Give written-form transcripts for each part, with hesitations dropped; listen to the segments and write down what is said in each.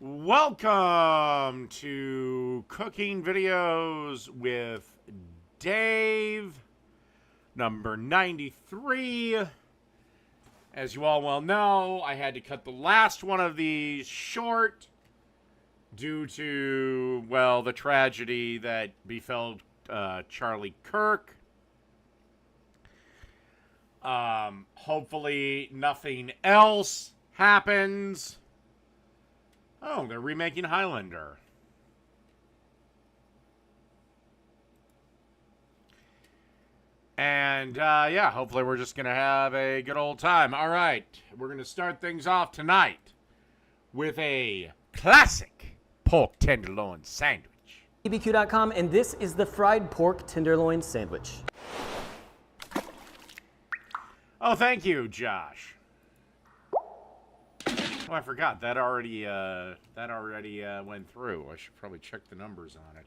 Welcome to Cooking Videos with Dave, number 93. As you all well know, I had to cut the last one of these short due to, well, the tragedy that befell Charlie Kirk. Hopefully nothing else happens. Oh, they're remaking Highlander. And, yeah, hopefully we're just going to have a good old time. All right, we're going to start things off tonight with a classic pork tenderloin sandwich. bbq.com, and this is the fried pork tenderloin sandwich. Oh, thank you, Josh. Oh, I forgot. That already went through. I should probably check the numbers on it.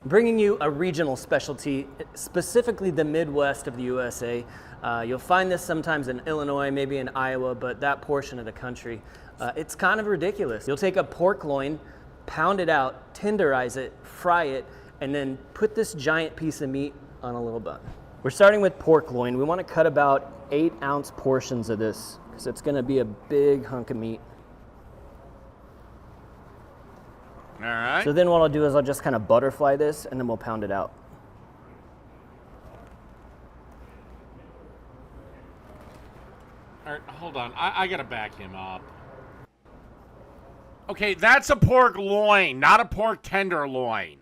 Bringing you a regional specialty, specifically the Midwest of the USA. You'll find this sometimes in Illinois, maybe in Iowa, but that portion of the country, it's kind of ridiculous. You'll take a pork loin, pound it out, tenderize it, fry it, and then put this giant piece of meat on a little bun. We're starting with pork loin. We want to cut about 8-ounce portions of this because it's going to be a big hunk of meat. All right. So then what I'll do is I'll just kind of butterfly this and then we'll pound it out. All right, hold on. I got to back him up. Okay, that's a pork loin, not a pork tenderloin.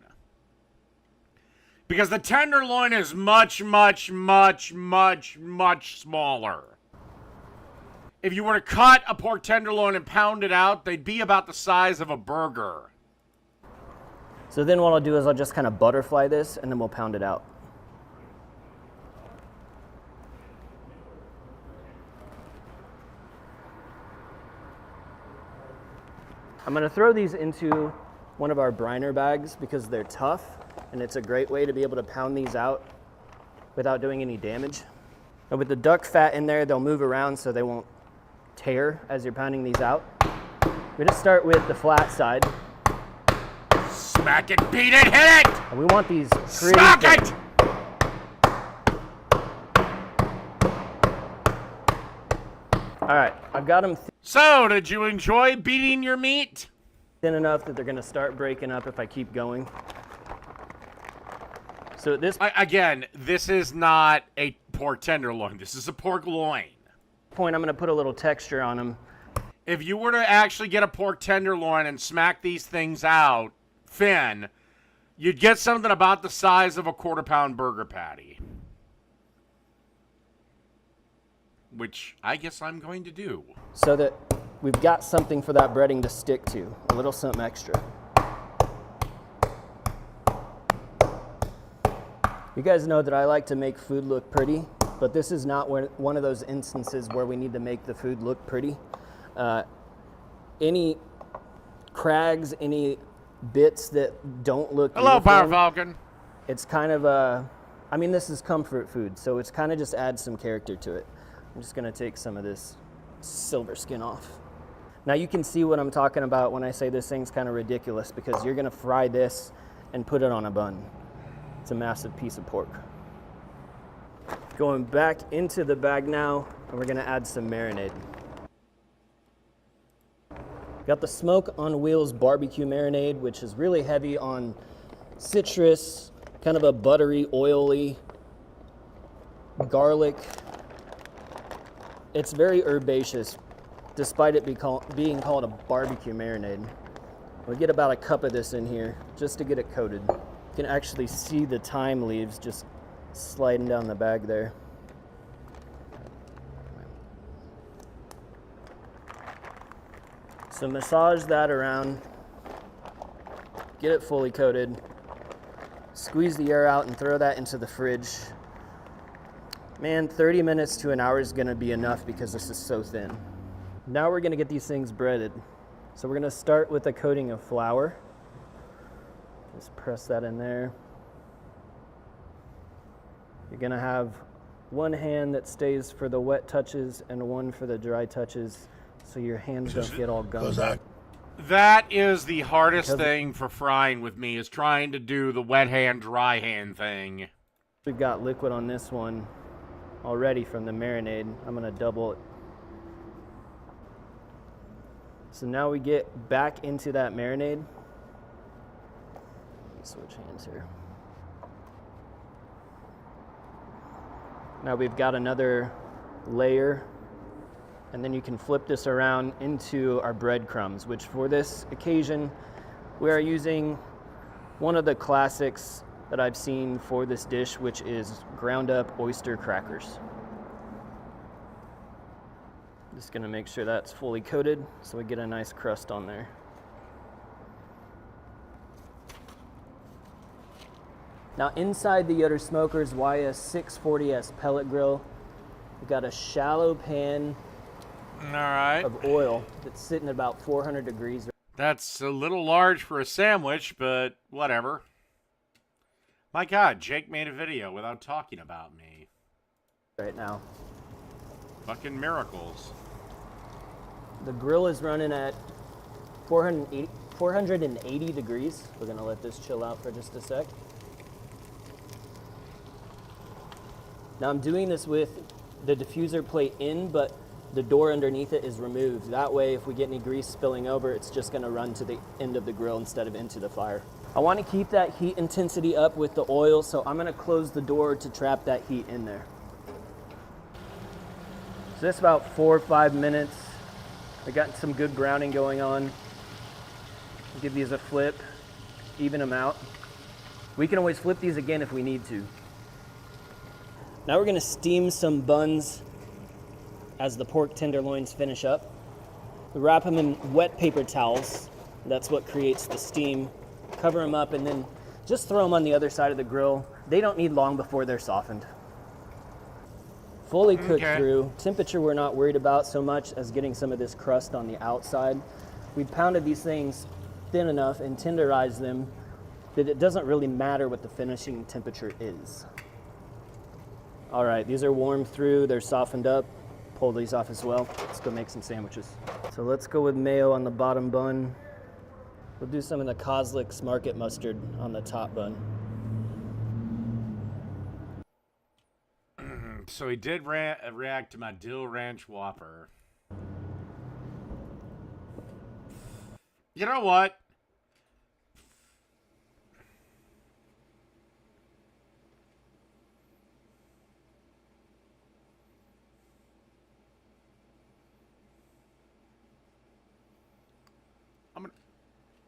Because the tenderloin is much, much, much, much, much smaller. If you were to cut a pork tenderloin and pound it out, they'd be about the size of a burger. So then what I'll do is I'll just kind of butterfly this and then we'll pound it out. I'm going to throw these into one of our briner bags because they're tough and it's a great way to be able to pound these out without doing any damage. And with the duck fat in there, they'll move around so they won't tear as you're pounding these out. We're going to start with the flat side. Smack it, beat it, hit it! And we want these pretty Smack thin. it! All right, I've got them So, did you enjoy beating your meat? thin enough that they're going to start breaking up if I keep going. So at this Again, this is not a pork tenderloin. This is a pork loin. point, I'm going to put a little texture on them. If you were to actually get a pork tenderloin and smack these things out thin, you'd get something about the size of a quarter-pound burger patty. Which I guess I'm going to do. So that we've got something for that breading to stick to, a little something extra. You guys know that I like to make food look pretty, but this is not one of those instances where we need to make the food look pretty. Any crags, any bits that don't look Hello, uniform, Power Falcon. it's kind of a, I mean, this is comfort food, so it's kind of just adds some character to it. I'm just gonna take some of this silver skin off. Now you can see what I'm talking about when I say this thing's kind of ridiculous because you're gonna fry this and put it on a bun. It's a massive piece of pork. Going back into the bag now, and we're gonna add some marinade. Got the Smoke on Wheels barbecue marinade, which is really heavy on citrus, kind of a buttery, oily, garlic. It's very herbaceous, despite it being called a barbecue marinade. We get about a cup of this in here just to get it coated. You can actually see the thyme leaves just sliding down the bag there. So massage that around, get it fully coated, squeeze the air out and throw that into the fridge. Man, 30 minutes to an hour is gonna be enough because this is so thin. Now we're gonna get these things breaded. So we're gonna start with a coating of flour. Just press that in there. You're gonna have one hand that stays for the wet touches and one for the dry touches. so your hands don't get all gummed up. That is the hardest thing for frying with me, is trying to do the wet hand, dry hand thing. We've got liquid on this one already from the marinade. I'm gonna double it. So now we get back into that marinade. Let me switch hands here. Now we've got another layer, and then you can flip this around into our breadcrumbs, which for this occasion, we are using one of the classics that I've seen for this dish, which is ground up oyster crackers. Just gonna make sure that's fully coated so we get a nice crust on there. Now inside the Yoder Smoker's YS640S pellet grill, we've got a shallow pan of oil that's sitting at about 400 degrees. That's a little large for a sandwich, but whatever. My God, Jake made a video without talking about me. Right now. Fucking miracles. The grill is running at 480 degrees. We're gonna let this chill out for just a sec. Now I'm doing this with the diffuser plate in, but the door underneath it is removed. That way, if we get any grease spilling over, it's just gonna run to the end of the grill instead of into the fire. I wanna keep that heat intensity up with the oil, so I'm gonna close the door to trap that heat in there. So that's about 4 or 5 minutes. I got some good browning going on. Give these a flip, even them out. We can always flip these again if we need to. Now we're gonna steam some buns as the pork tenderloins finish up. We wrap them in wet paper towels. That's what creates the steam. Cover them up and then just throw them on the other side of the grill. They don't need long before they're softened. Fully cooked through. Temperature we're not worried about so much as getting some of this crust on the outside. We've pounded these things thin enough and tenderized them that it doesn't really matter what the finishing temperature is. All right, these are warmed through, they're softened up. Pull these off as well. Let's go make some sandwiches. So let's go with mayo on the bottom bun. We'll do some of the Kozlik's Market Mustard on the top bun. So he did react to my Dill Ranch Whopper. You know what?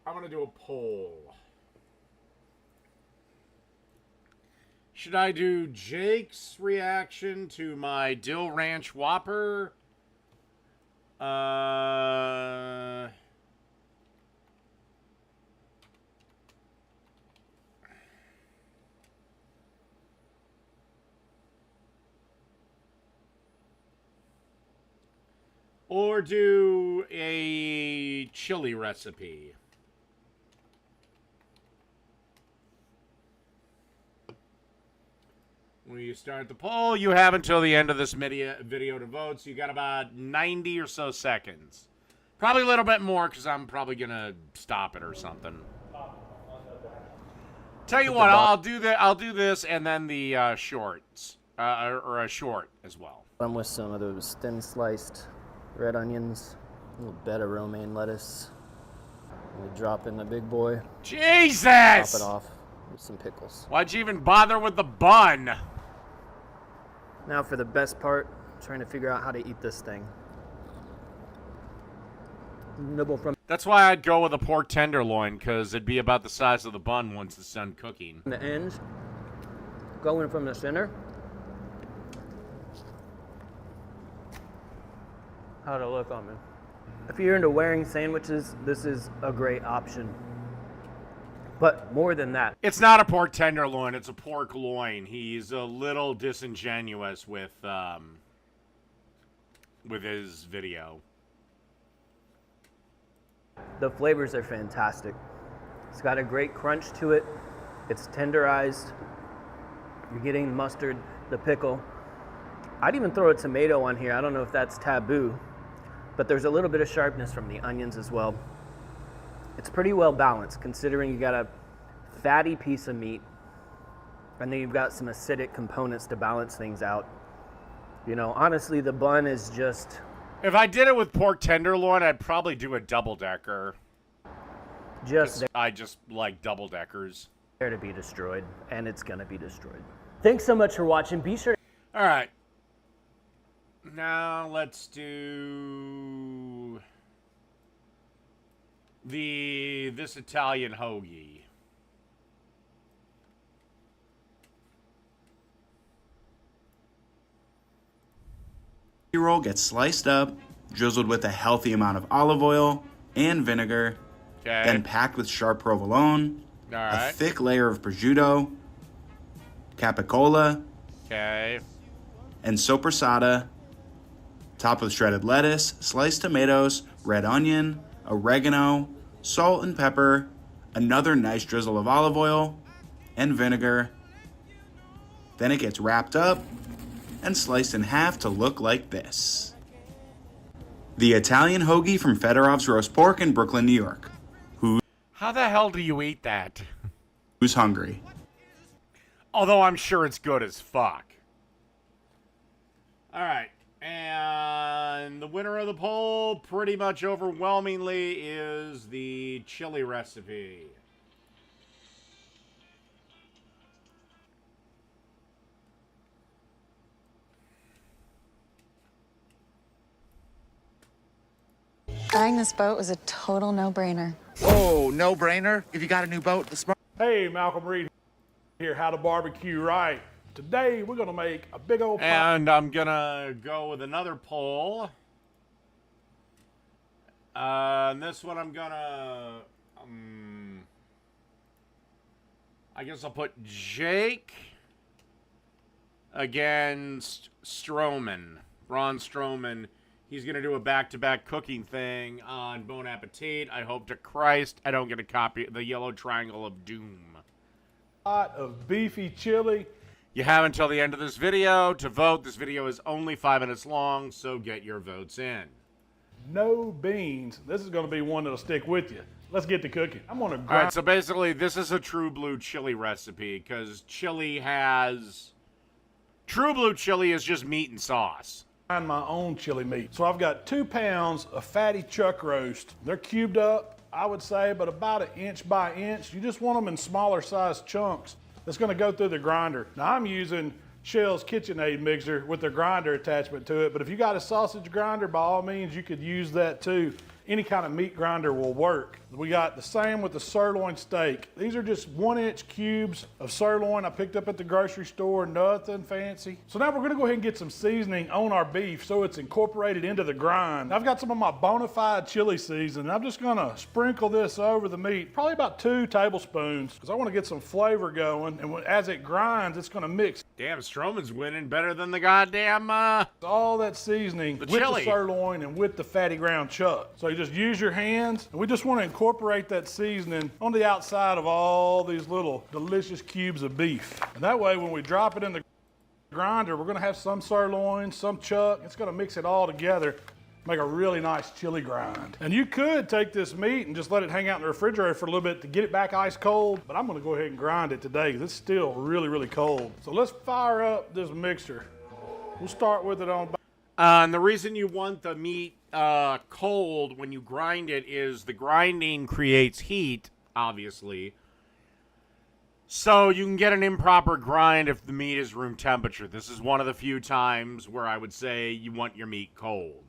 I'm gonna do a poll. Should I do Jake's reaction to my Dill Ranch Whopper? Or do a chili recipe? When you start the poll, you have until the end of this video to vote, so you got about 90 or so seconds. Probably a little bit more, because I'm probably going to stop it or something. Tell you what, I'll do this and then the shorts, or a short as well. I'm with some of those thin sliced red onions, a little bit of romaine lettuce. We drop in the big boy. Jesus! Top it off with some pickles. Why'd you even bother with the bun? Now for the best part, trying to figure out how to eat this thing. Nibble from That's why I'd go with a pork tenderloin, because it'd be about the size of the bun once it's done cooking. the ends, going from the center. How'd it look on me? If you're into wearing sandwiches, this is a great option. But more than that, It's not a pork tenderloin, it's a pork loin. He's a little disingenuous with his video. the flavors are fantastic. It's got a great crunch to it. It's tenderized. You're getting mustard, the pickle. I'd even throw a tomato on here. I don't know if that's taboo, but there's a little bit of sharpness from the onions as well. It's pretty well balanced considering you got a fatty piece of meat and then you've got some acidic components to balance things out. You know, honestly, the bun is just... If I did it with pork tenderloin, I'd probably do a double-decker. I just like double-deckers. There to be destroyed, and it's going to be destroyed. Thanks so much for watching. Be sure... All right. Now let's do this Italian hoagie. Roll gets sliced up, drizzled with a healthy amount of olive oil and vinegar, then packed with sharp provolone, a thick layer of prosciutto, capicola, and soppressata, topped with shredded lettuce, sliced tomatoes, red onion, oregano, salt and pepper, another nice drizzle of olive oil, and vinegar. Then it gets wrapped up and sliced in half to look like this. The Italian hoagie from Fedorov's Roast Pork in Brooklyn, New York. How the hell do you eat that? Who's hungry? Although I'm sure it's good as fuck. All right. And the winner of the poll pretty much overwhelmingly is the chili recipe. Buying this boat was a total no-brainer. Oh, no-brainer? If you got a new boat, the smart... Hey, Malcolm Reed here, How to Barbecue Right. Today, we're going to make a big old pie. And I'm going to go with another poll. And this one I'm going to... I guess I'll put Jake against Stroman. Braun Strowman. He's going to do a back-to-back cooking thing on Bon Appetit. I hope to Christ I don't get a copy of the Yellow Triangle of Doom. Pot of beefy chili. You have until the end of this video to vote. This video is only 5 minutes long, so get your votes in. No beans. This is going to be one that'll stick with you. Let's get to cooking. I'm going to All grind. right, so basically this is a True Blue chili recipe because chili has... True Blue chili is just meat and sauce. My own chili meat. So I've got 2 pounds of fatty chuck roast. They're cubed up, I would say, but about 1 inch by inch. You just want them in smaller sized chunks. That's gonna go through the grinder. Now I'm using Shell's KitchenAid mixer with the grinder attachment to it, but if you got a sausage grinder, by all means, you could use that too. Any kind of meat grinder will work. We got the same with the sirloin steak. These are just 1-inch cubes of sirloin I picked up at the grocery store, nothing fancy. So now we're gonna go ahead and get some seasoning on our beef so it's incorporated into the grind. I've got some of my bona fide chili seasoning. I'm just gonna sprinkle this over the meat, probably about 2 tablespoons, because I wanna get some flavor going, and as it grinds, it's gonna mix. Damn, Strowman's winning better than the goddamn, all that seasoning with chili. the sirloin and with the fatty ground chuck. So you just use your hands, and we just want to incorporate that seasoning on the outside of all these little delicious cubes of beef. And that way, when we drop it in the grinder, we're gonna have some sirloin, some chuck. It's gonna mix it all together, make a really nice chili grind. And you could take this meat and just let it hang out in the refrigerator for a little bit to get it back ice cold, but I'm gonna go ahead and grind it today because it's still really, really cold. So let's fire up this mixture. We'll start with it on. And the reason you want the meat cold when you grind it is the grinding creates heat, obviously. So you can get an improper grind if the meat is room temperature. This is one of the few times where I would say you want your meat cold.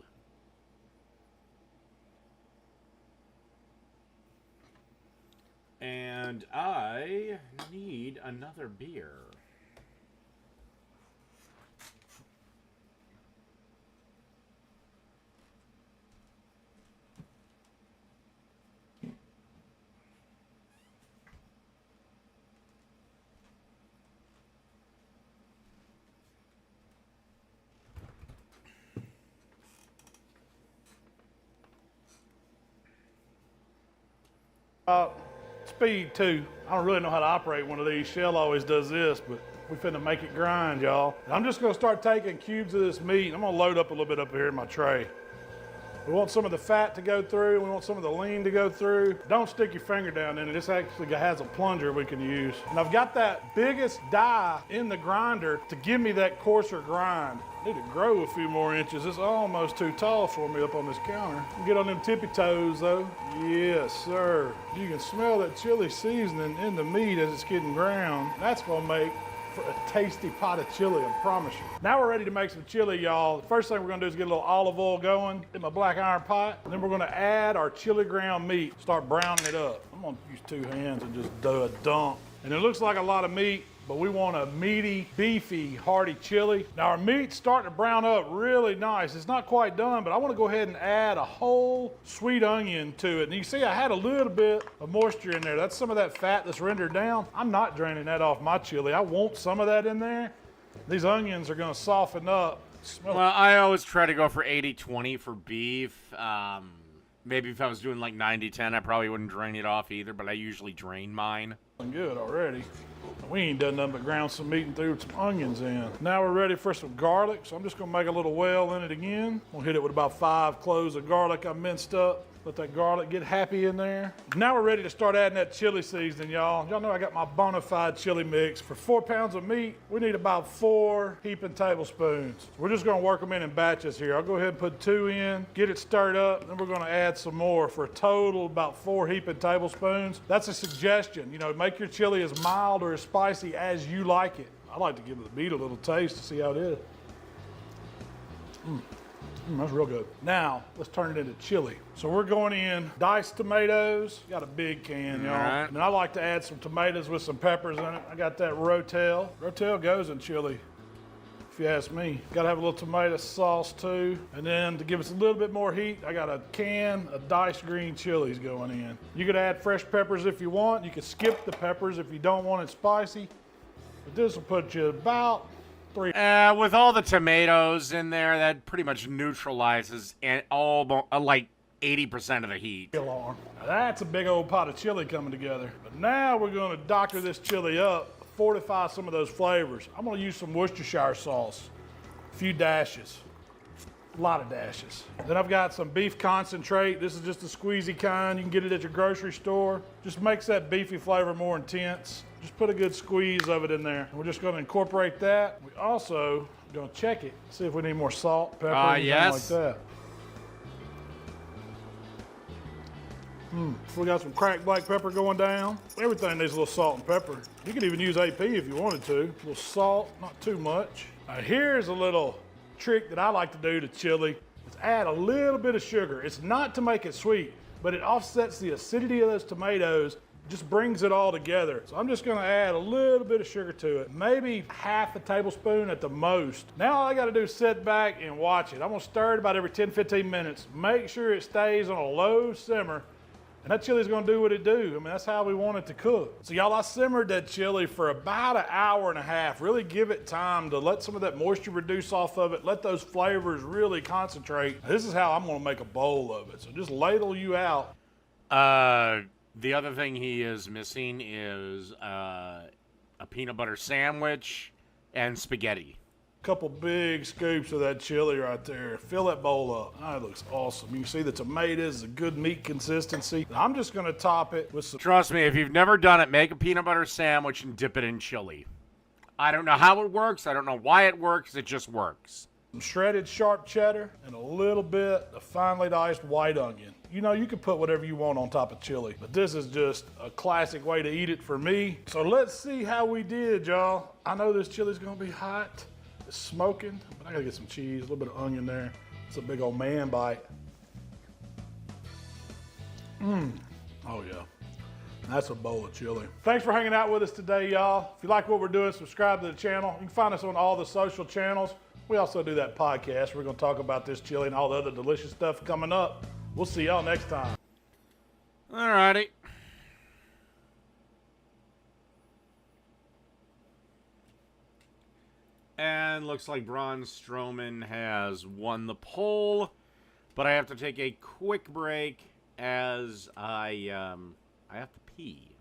And I need another beer. Speed 2. I don't really know how to operate one of these. Shell always does this, but we finna make it grind, y'all. And I'm just gonna start taking cubes of this meat. I'm gonna load up a little bit up here in my tray. We want some of the fat to go through. We want some of the lean to go through. Don't stick your finger down in it. This actually has a plunger we can use. And I've got that biggest die in the grinder to give me that coarser grind. I need to grow a few more inches. It's almost too tall for me up on this counter. Get on them tippy toes though. Yes, sir. You can smell that chili seasoning in the meat as it's getting ground. That's gonna make for a tasty pot of chili, I promise you. Now we're ready to make some chili, y'all. The first thing we're gonna do is get a little olive oil going in my black iron pot. And then we're gonna add our chili ground meat, start browning it up. I'm gonna use 2 hands and just do a dump. And it looks like a lot of meat, but we want a meaty, beefy, hearty chili. Now our meat's starting to brown up really nice. It's not quite done, but I want to go ahead and add a whole sweet onion to it. And you see I had a little bit of moisture in there. That's some of that fat that's rendered down. I'm not draining that off my chili. I want some of that in there. These onions are going to soften up. Well, I always try to go for 80-20 for beef. Maybe if I was doing like 90-10, I probably wouldn't drain it off either, but I usually drain mine. Good already. We ain't done nothing but ground some meat and threw some onions in. Now we're ready for some garlic, so I'm just gonna make a little well in it again. We'll hit it with about 5 cloves of garlic I minced up. Let that garlic get happy in there. Now we're ready to start adding that chili seasoning, y'all. Y'all know I got my bona fide chili mix. For 4 pounds of meat, we need about 4 heaping tablespoons. We're just gonna work them in batches here. I'll go ahead and put 2 in, get it stirred up, then we're gonna add some more for a total about 4 heaping tablespoons. That's a suggestion. You know, make your chili as mild or as spicy as you like it. I like to give the meat a little taste to see how it is. That's real good. Now, let's turn it into chili. So we're going in diced tomatoes. Got a big can, y'all. Right. And I like to add some tomatoes with some peppers in it. I got that Rotel. Rotel goes in chili, if you ask me. Got to have a little tomato sauce too. And then to give us a little bit more heat, I got a can of diced green chilies going in. You could add fresh peppers if you want. You could skip the peppers if you don't want it spicy. But this will put you about 3. With all the tomatoes in there, that pretty much neutralizes and all like 80% of the heat. Now that's a big old pot of chili coming together. But now we're going to doctor this chili up, fortify some of those flavors. I'm going to use some Worcestershire sauce, a few dashes, a lot of dashes. Then I've got some beef concentrate. This is just a squeezy kind. You can get it at your grocery store. Just makes that beefy flavor more intense. Just put a good squeeze of it in there. We're just going to incorporate that. We also are going to check it, see if we need more salt, pepper, anything yes. like that. We got some cracked black pepper going down. Everything needs a little salt and pepper. You could even use AP if you wanted to. A little salt, not too much. Now here's a little trick that I like to do to chili. Is add a little bit of sugar. It's not to make it sweet, but it offsets the acidity of those tomatoes, just brings it all together. So I'm just gonna add a little bit of sugar to it, maybe half a tablespoon at the most. Now all I gotta do is sit back and watch it. I'm gonna stir it about every 10-15 minutes. Make sure it stays on a low simmer, and that chili's gonna do what it do. I mean, that's how we want it to cook. So y'all, I simmered that chili for about an hour and a half. Really give it time to let some of that moisture reduce off of it, let those flavors really concentrate. This is how I'm gonna make a bowl of it. So just ladle you out. The other thing he is missing is a peanut butter sandwich and spaghetti. Couple big scoops of that chili right there. Fill that bowl up. Oh, it looks awesome. You can see the tomatoes, a good meat consistency. I'm just gonna top it with some... Trust me, if you've never done it, make a peanut butter sandwich and dip it in chili. I don't know how it works. I don't know why it works. It just works. Some shredded sharp cheddar and a little bit of finely diced white onion. You know, you can put whatever you want on top of chili, but this is just a classic way to eat it for me. So let's see how we did, y'all. I know this chili's gonna be hot. It's smoking, but I gotta get some cheese, a little bit of onion there. It's a big old man bite. Oh yeah. That's a bowl of chili. Thanks for hanging out with us today, y'all. If you like what we're doing, subscribe to the channel. You can find us on all the social channels. We also do that podcast. We're gonna talk about this chili and all the other delicious stuff coming up. We'll see y'all next time. Alrighty. And looks like Braun Strowman has won the poll, but I have to take a quick break as I have to pee.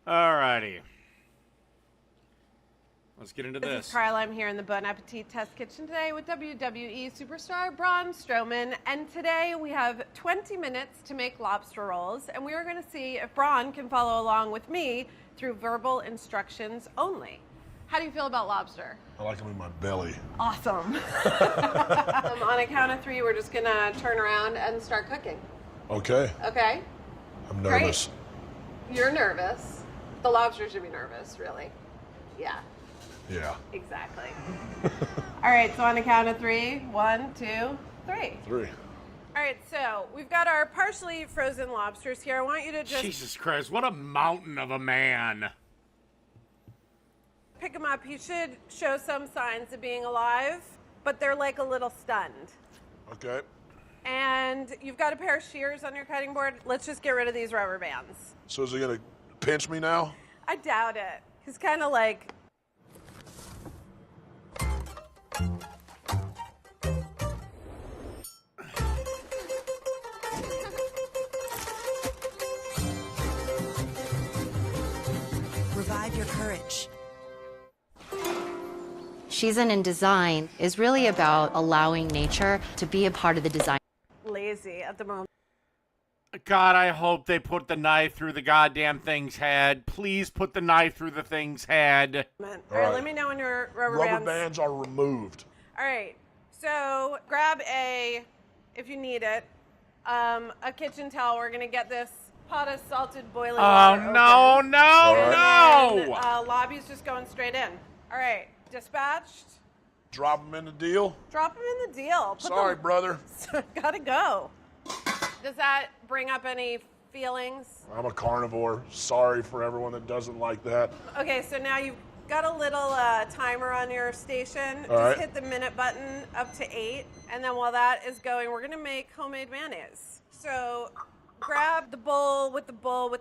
Alrighty. Let's get into This this. is Carla. I'm here in the Bon Appetit Test Kitchen today with WWE superstar Braun Strowman. And today we have 20 minutes to make lobster rolls. And we are going to see if Braun can follow along with me through verbal instructions only. How do you feel about lobster? I like them in my belly. Awesome. On a count of 3, we're just going to turn around and start cooking. Okay. Okay? I'm nervous. Great. You're nervous. The lobster should be nervous, really. Yeah. Yeah. Exactly. All right, so on a count of 3, 1, 2, 3. 3. All right, so we've got our partially frozen lobsters here. I want you to just Jesus Christ, what a mountain of a man. pick them up. You should show some signs of being alive, but they're like a little stunned. Okay. And you've got a pair of shears on your cutting board. Let's just get rid of these rubber bands. So is he gonna pinch me now? I doubt it. He's kind of like... Revive your courage. Season in design is really about allowing nature to be a part of the design. lazy at the moment. God, I hope they put the knife through the goddamn thing's head. Please put the knife through the thing's head. All right, let me know when your rubber bands are removed. All right, so grab if you need it, a kitchen towel. We're gonna get this pot of salted boiling water open. No, no, And then, no! Lobby's just going straight in. All right, dispatched. Drop them in the deal. Drop them in the deal. Sorry, brother. Gotta go. Does that bring up any feelings? I'm a carnivore. Sorry for everyone that doesn't like that. Okay, so now you've got a little timer on your station. All right. Hit the minute button up to 8. And then while that is going, we're gonna make homemade mayonnaise. So grab the bowl with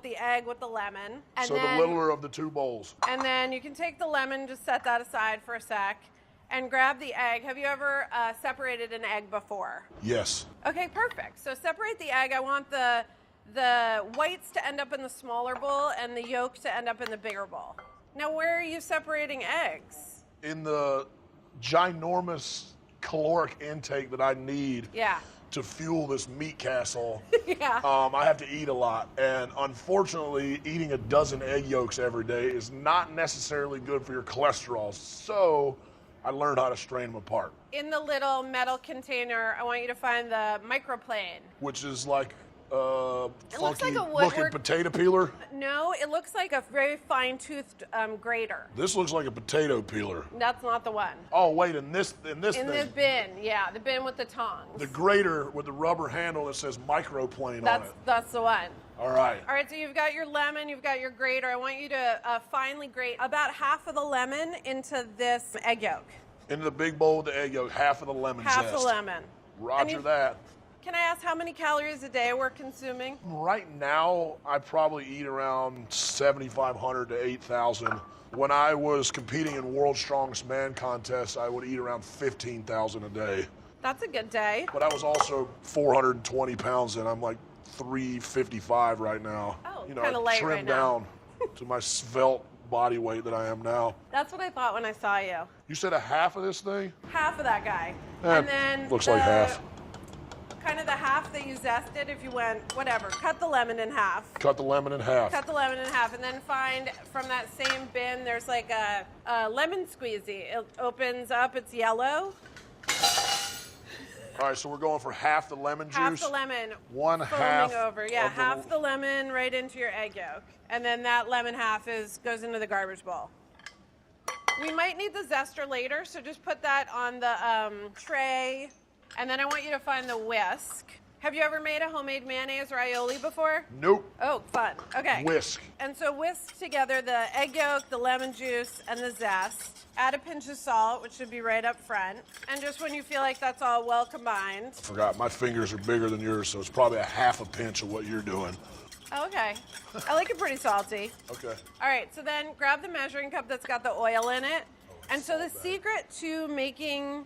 the egg, with the lemon. And So then, the littler of the 2 bowls. And then you can take the lemon, just set that aside for a sec. And grab the egg. Have you ever separated an egg before? Yes. Okay, perfect. So separate the egg. I want the whites to end up in the smaller bowl and the yolk to end up in the bigger bowl. Now, where are you separating eggs? In the ginormous caloric intake that I need Yeah. to fuel this meat castle, Yeah. I have to eat a lot. And unfortunately, eating a dozen egg yolks every day is not necessarily good for your cholesterol. So I learned how to strain them apart. In the little metal container, I want you to find the microplane. Which is like It looks funky like a looking woodwork- potato peeler. No, it looks like a very fine-toothed grater. This looks like a potato peeler. That's not the one. Oh wait, in this In thing, the bin, yeah, the bin with the tongs. the grater with the rubber handle that says microplane on it. That's the one. All right. All right, so you've got your lemon, you've got your grater. I want you to finely grate about half of the lemon into this egg yolk. Into the big bowl with the egg yolk, half of the lemon Half zest. the lemon. Roger that. Can I ask how many calories a day we're consuming? Right now, I probably eat around 7,500 to 8,000. When I was competing in World's Strongest Man contests, I would eat around 15,000 a day. That's a good day. But I was also 420 pounds, and I'm like 355 right now. Oh, you know, kinda I light trimmed right now. down to my svelte body weight that I am now. That's what I thought when I saw you. You said a half of this thing? Half of that guy. Eh, and then looks like half. Kind of the half that you zested if you went, whatever, cut the lemon in half. Cut the lemon in half. Cut the lemon in half, and then find from that same bin, there's like a lemon squeezy. It opens up, it's yellow. All right, so we're going for half the lemon juice. Half the lemon. One foaming half over. Yeah, of the- half the lemon right into your egg yolk. And then that lemon half goes into the garbage bowl. We might need the zester later, so just put that on the tray. And then I want you to find the whisk. Have you ever made a homemade mayonnaise or aioli before? Nope. Oh, fun. Okay. Whisk. And so whisk together the egg yolk, the lemon juice, and the zest. Add a pinch of salt, which should be right up front. And just when you feel like that's all well combined. Forgot, my fingers are bigger than yours, so it's probably a half a pinch of what you're doing. Oh, okay. I like it pretty salty. Okay. All right, so then grab the measuring cup that's got the oil in it. And so the secret to making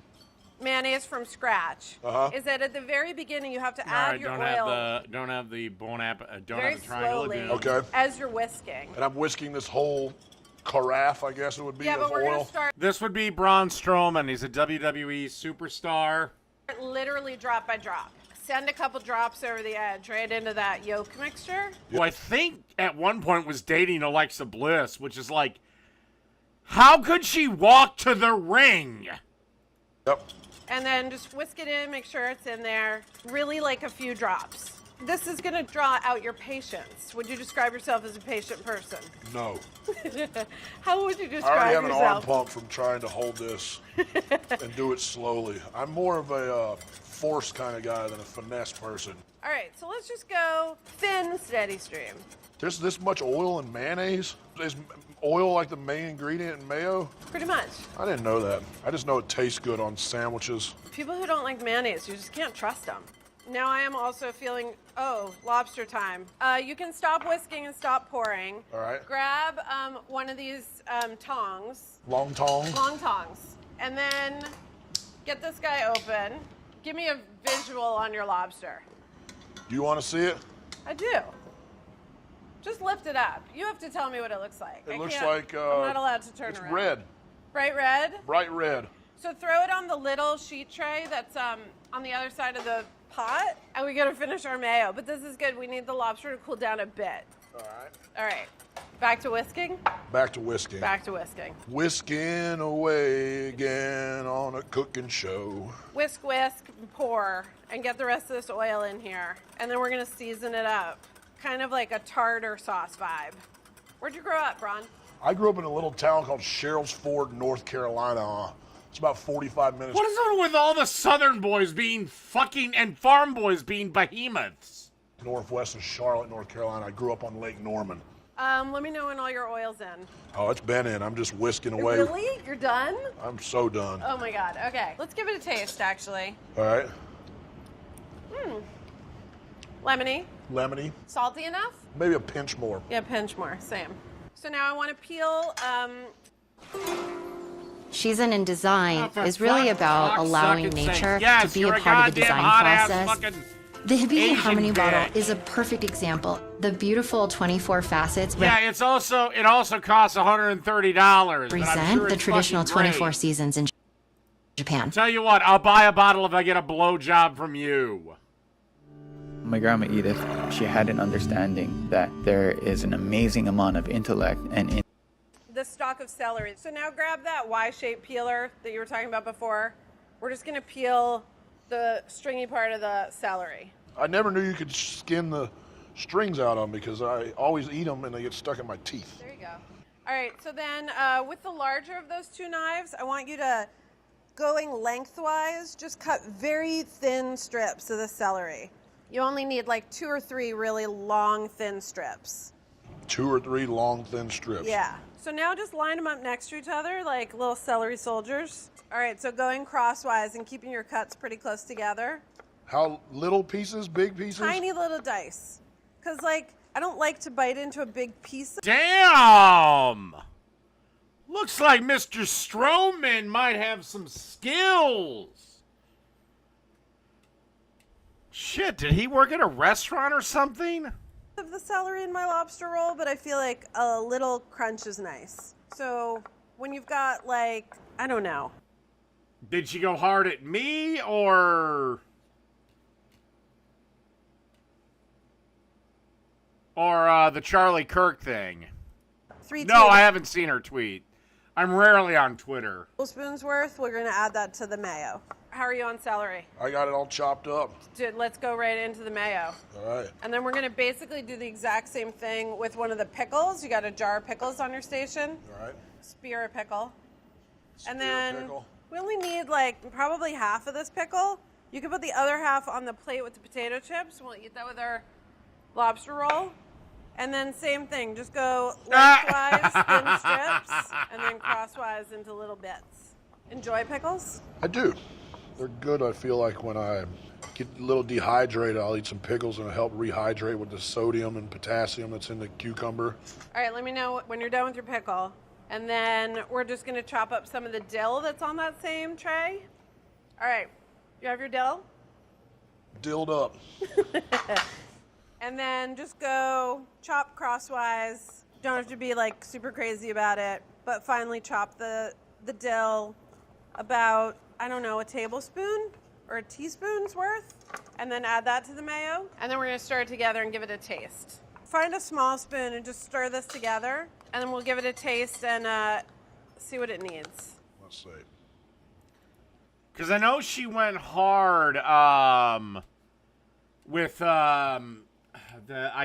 mayonnaise from scratch is that at the very beginning you have to add your oil don't have the bon app, don't very have the triangle slowly of doom. Okay. as you're whisking. And I'm whisking this whole carafe, I guess it would be, Yeah, of but we're oil. gonna start This would be Braun Strowman. He's a WWE superstar. literally drop by drop. Send a couple drops over the edge right into that yolk mixture. Who I think at one point was dating Alexa Bliss, which is like, how could she walk to the ring? Yep. And then just whisk it in, make sure it's in there. Really like a few drops. This is gonna draw out your patience. Would you describe yourself as a patient person? No. How would you I describe already have an arm yourself? pump from trying to hold this and do it slowly. I'm more of a force kind of guy than a finesse person. All right, so let's just go thin, steady stream. There's this much oil in mayonnaise? Is oil like the main ingredient in mayo? Pretty much. I didn't know that. I just know it tastes good on sandwiches. People who don't like mayonnaise, you just can't trust them. Now I am also feeling, lobster time. You can stop whisking and stop pouring. All right. Grab one of these tongs. Long tongs? Long tongs. And then get this guy open. Give me a visual on your lobster. Do you want to see it? I do. Just lift it up. You have to tell me what it looks like. It I looks can't- like I'm not allowed to turn it's around. red. Bright red? Bright red. So throw it on the little sheet tray that's on the other side of the pot, and we gotta finish our mayo. But this is good. We need the lobster to cool down a bit. All right. All right. Back to whisking? Back to whisking. Back to whisking. Whisking away again on a cooking show. Whisk, whisk, pour, and get the rest of this oil in here. And then we're gonna season it up. Kind of like a tartar sauce vibe. Where'd you grow up, Bron? I grew up in a little town called Sherrills Ford, North Carolina. It's about 45 minutes. What is it with all the Southern boys being fucking and farm boys being behemoths? Northwest of Charlotte, North Carolina. I grew up on Lake Norman. Let me know when all your oil's in. Oh, it's been in. I'm just whisking away. Really? You're done? I'm so done. Oh my God. Okay. Let's give it a taste, actually. All right. Lemony. Lemony. Salty enough? Maybe a pinch more. Yeah, pinch more. Same. So now I want to peel. Season and design Oh, for is really fuck's about allowing fucking sake. nature Yes, to be you're a part of the goddamn design hot-ass process. fucking The Hibachi Asian Harmony bottle bitch. is a perfect example. The beautiful 24 facets Yeah, it also costs $130. represent the traditional 24 seasons in Japan. Tell you what, I'll buy a bottle if I get a blowjob from you. My grandma Edith, she had an understanding that there is an amazing amount of intellect and The stalk of celery. So now grab that Y-shaped peeler that you were talking about before. We're just gonna peel the stringy part of the celery. I never knew you could skin the strings out of them because I always eat them and they get stuck in my teeth. There you go. All right, so then with the larger of those two knives, I want you to, going lengthwise, just cut very thin strips of the celery. You only need like 2 or 3 really long, thin strips. 2 or 3 long, thin strips. Yeah. So now just line them up next to each other like little celery soldiers. All right, so going crosswise and keeping your cuts pretty close together. How little pieces, big pieces? Tiny little dice. Because, like, I don't like to bite into a big piece. Damn! Looks like Mr. Strowman might have some skills. Shit, did he work at a restaurant or something? Of the celery in my lobster roll, but I feel like a little crunch is nice. So when you've got, like, I don't know. Did she go hard at me or the Charlie Kirk thing? 3 No, I haven't seen her tweet. I'm rarely on Twitter. tablespoons worth. We're going to add that to the mayo. How are you on celery? I got it all chopped up. Dude, let's go right into the mayo. All right. And then we're going to basically do the exact same thing with one of the pickles. You got a jar of pickles on your station. All right. Spear a pickle. Spear And then pickle. we only need like probably half of this pickle. You can put the other half on the plate with the potato chips. We'll eat that with our lobster roll. And then same thing, just go lengthwise, thin strips, and then crosswise into little bits. Enjoy pickles? I do. They're good, I feel like, when I get a little dehydrated, I'll eat some pickles and it'll help rehydrate with the sodium and potassium that's in the cucumber. All right, let me know when you're done with your pickle. And then we're just gonna chop up some of the dill that's on that same tray. All right, you have your dill? Dilled up. And then just go chop crosswise. Don't have to be like super crazy about it, but finely chop the dill about, I don't know, a tablespoon or a teaspoon's worth, and then add that to the mayo. And then we're gonna stir it together and give it a taste. Find a small spoon and just stir this together, and then we'll give it a taste and see what it needs. Let's see. Because I know she went hard with I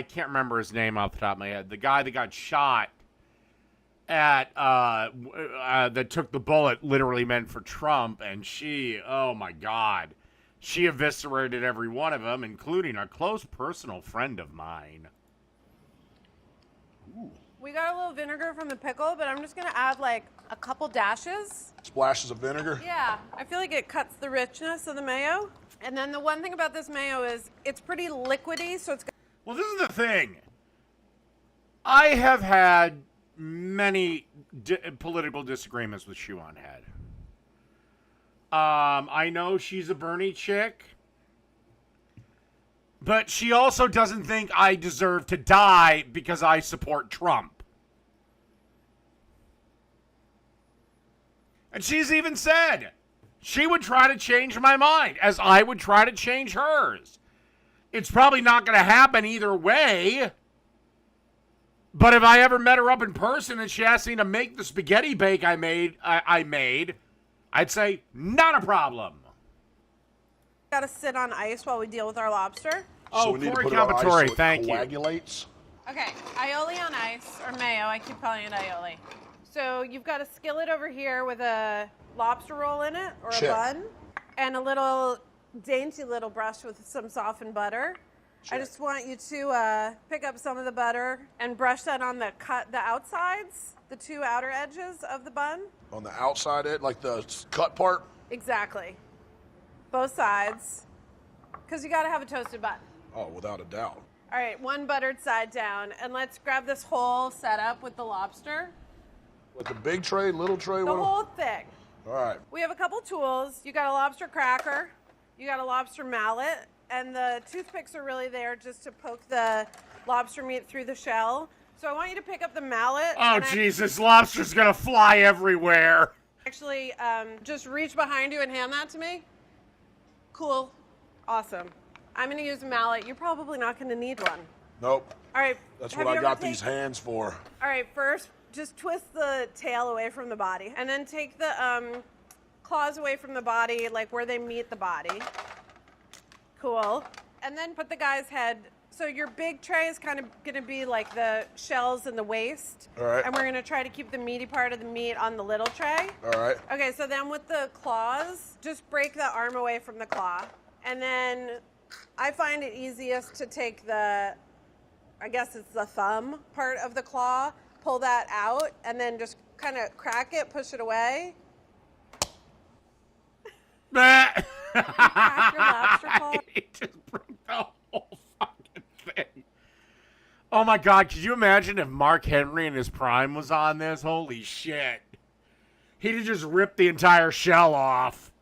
can't remember his name off the top of my head. The guy that got shot at that took the bullet literally meant for Trump, and she, oh my God, she eviscerated every one of them, including a close personal friend of mine. Ooh. We got a little vinegar from the pickle, but I'm just gonna add like a couple dashes. Splashes of vinegar? Yeah, I feel like it cuts the richness of the mayo. And then the one thing about this mayo is it's pretty liquidy, so it's... Well, this is the thing. I have had many political disagreements with Shoe on Head. I know she's a Bernie chick, but she also doesn't think I deserve to die because I support Trump. And she's even said she would try to change my mind as I would try to change hers. It's probably not going to happen either way. But if I ever met her up in person and she asked me to make the spaghetti bake I made, I'd say, not a problem. Got to sit on ice while we deal with our lobster. So we need to put it on ice so it coagulates? Okay, aioli on ice, or mayo. I keep calling it aioli. So you've got a skillet over here with a lobster roll in it, or a bun, and a little dainty little brush with some softened butter. I just want you to pick up some of the butter and brush that on the outsides, the two outer edges of the bun. On the outside edge, like the cut part? Exactly. Both sides, because you got to have a toasted bun. Oh, without a doubt. All right, one buttered side down, and let's grab this whole setup with the lobster. With the big tray, little tray? The whole thing. All right. We have a couple tools. You got a lobster cracker, you got a lobster mallet, and the toothpicks are really there just to poke the lobster meat through the shell. So I want you to pick up the mallet. Oh, Jesus, lobster's gonna fly everywhere. Actually, just reach behind you and hand that to me. Cool. Awesome. I'm gonna use a mallet. You're probably not gonna need one. Nope. All right. That's what I got these hands for. All right, first, just twist the tail away from the body, and then take the claws away from the body, like where they meet the body. Cool. And then put the guy's head. So your big tray is kind of going to be like the shells and the waist. All right. And we're going to try to keep the meaty part of the meat on the little tray. All right. Okay, so then with the claws, just break the arm away from the claw. And then I find it easiest to take the, I guess it's the thumb part of the claw, pull that out, and then just kind of crack it, push it away. Crack your lobster claw. It just broke the whole fucking thing. Oh my God, could you imagine if Mark Henry in his prime was on this? Holy shit. He'd have just ripped the entire shell off.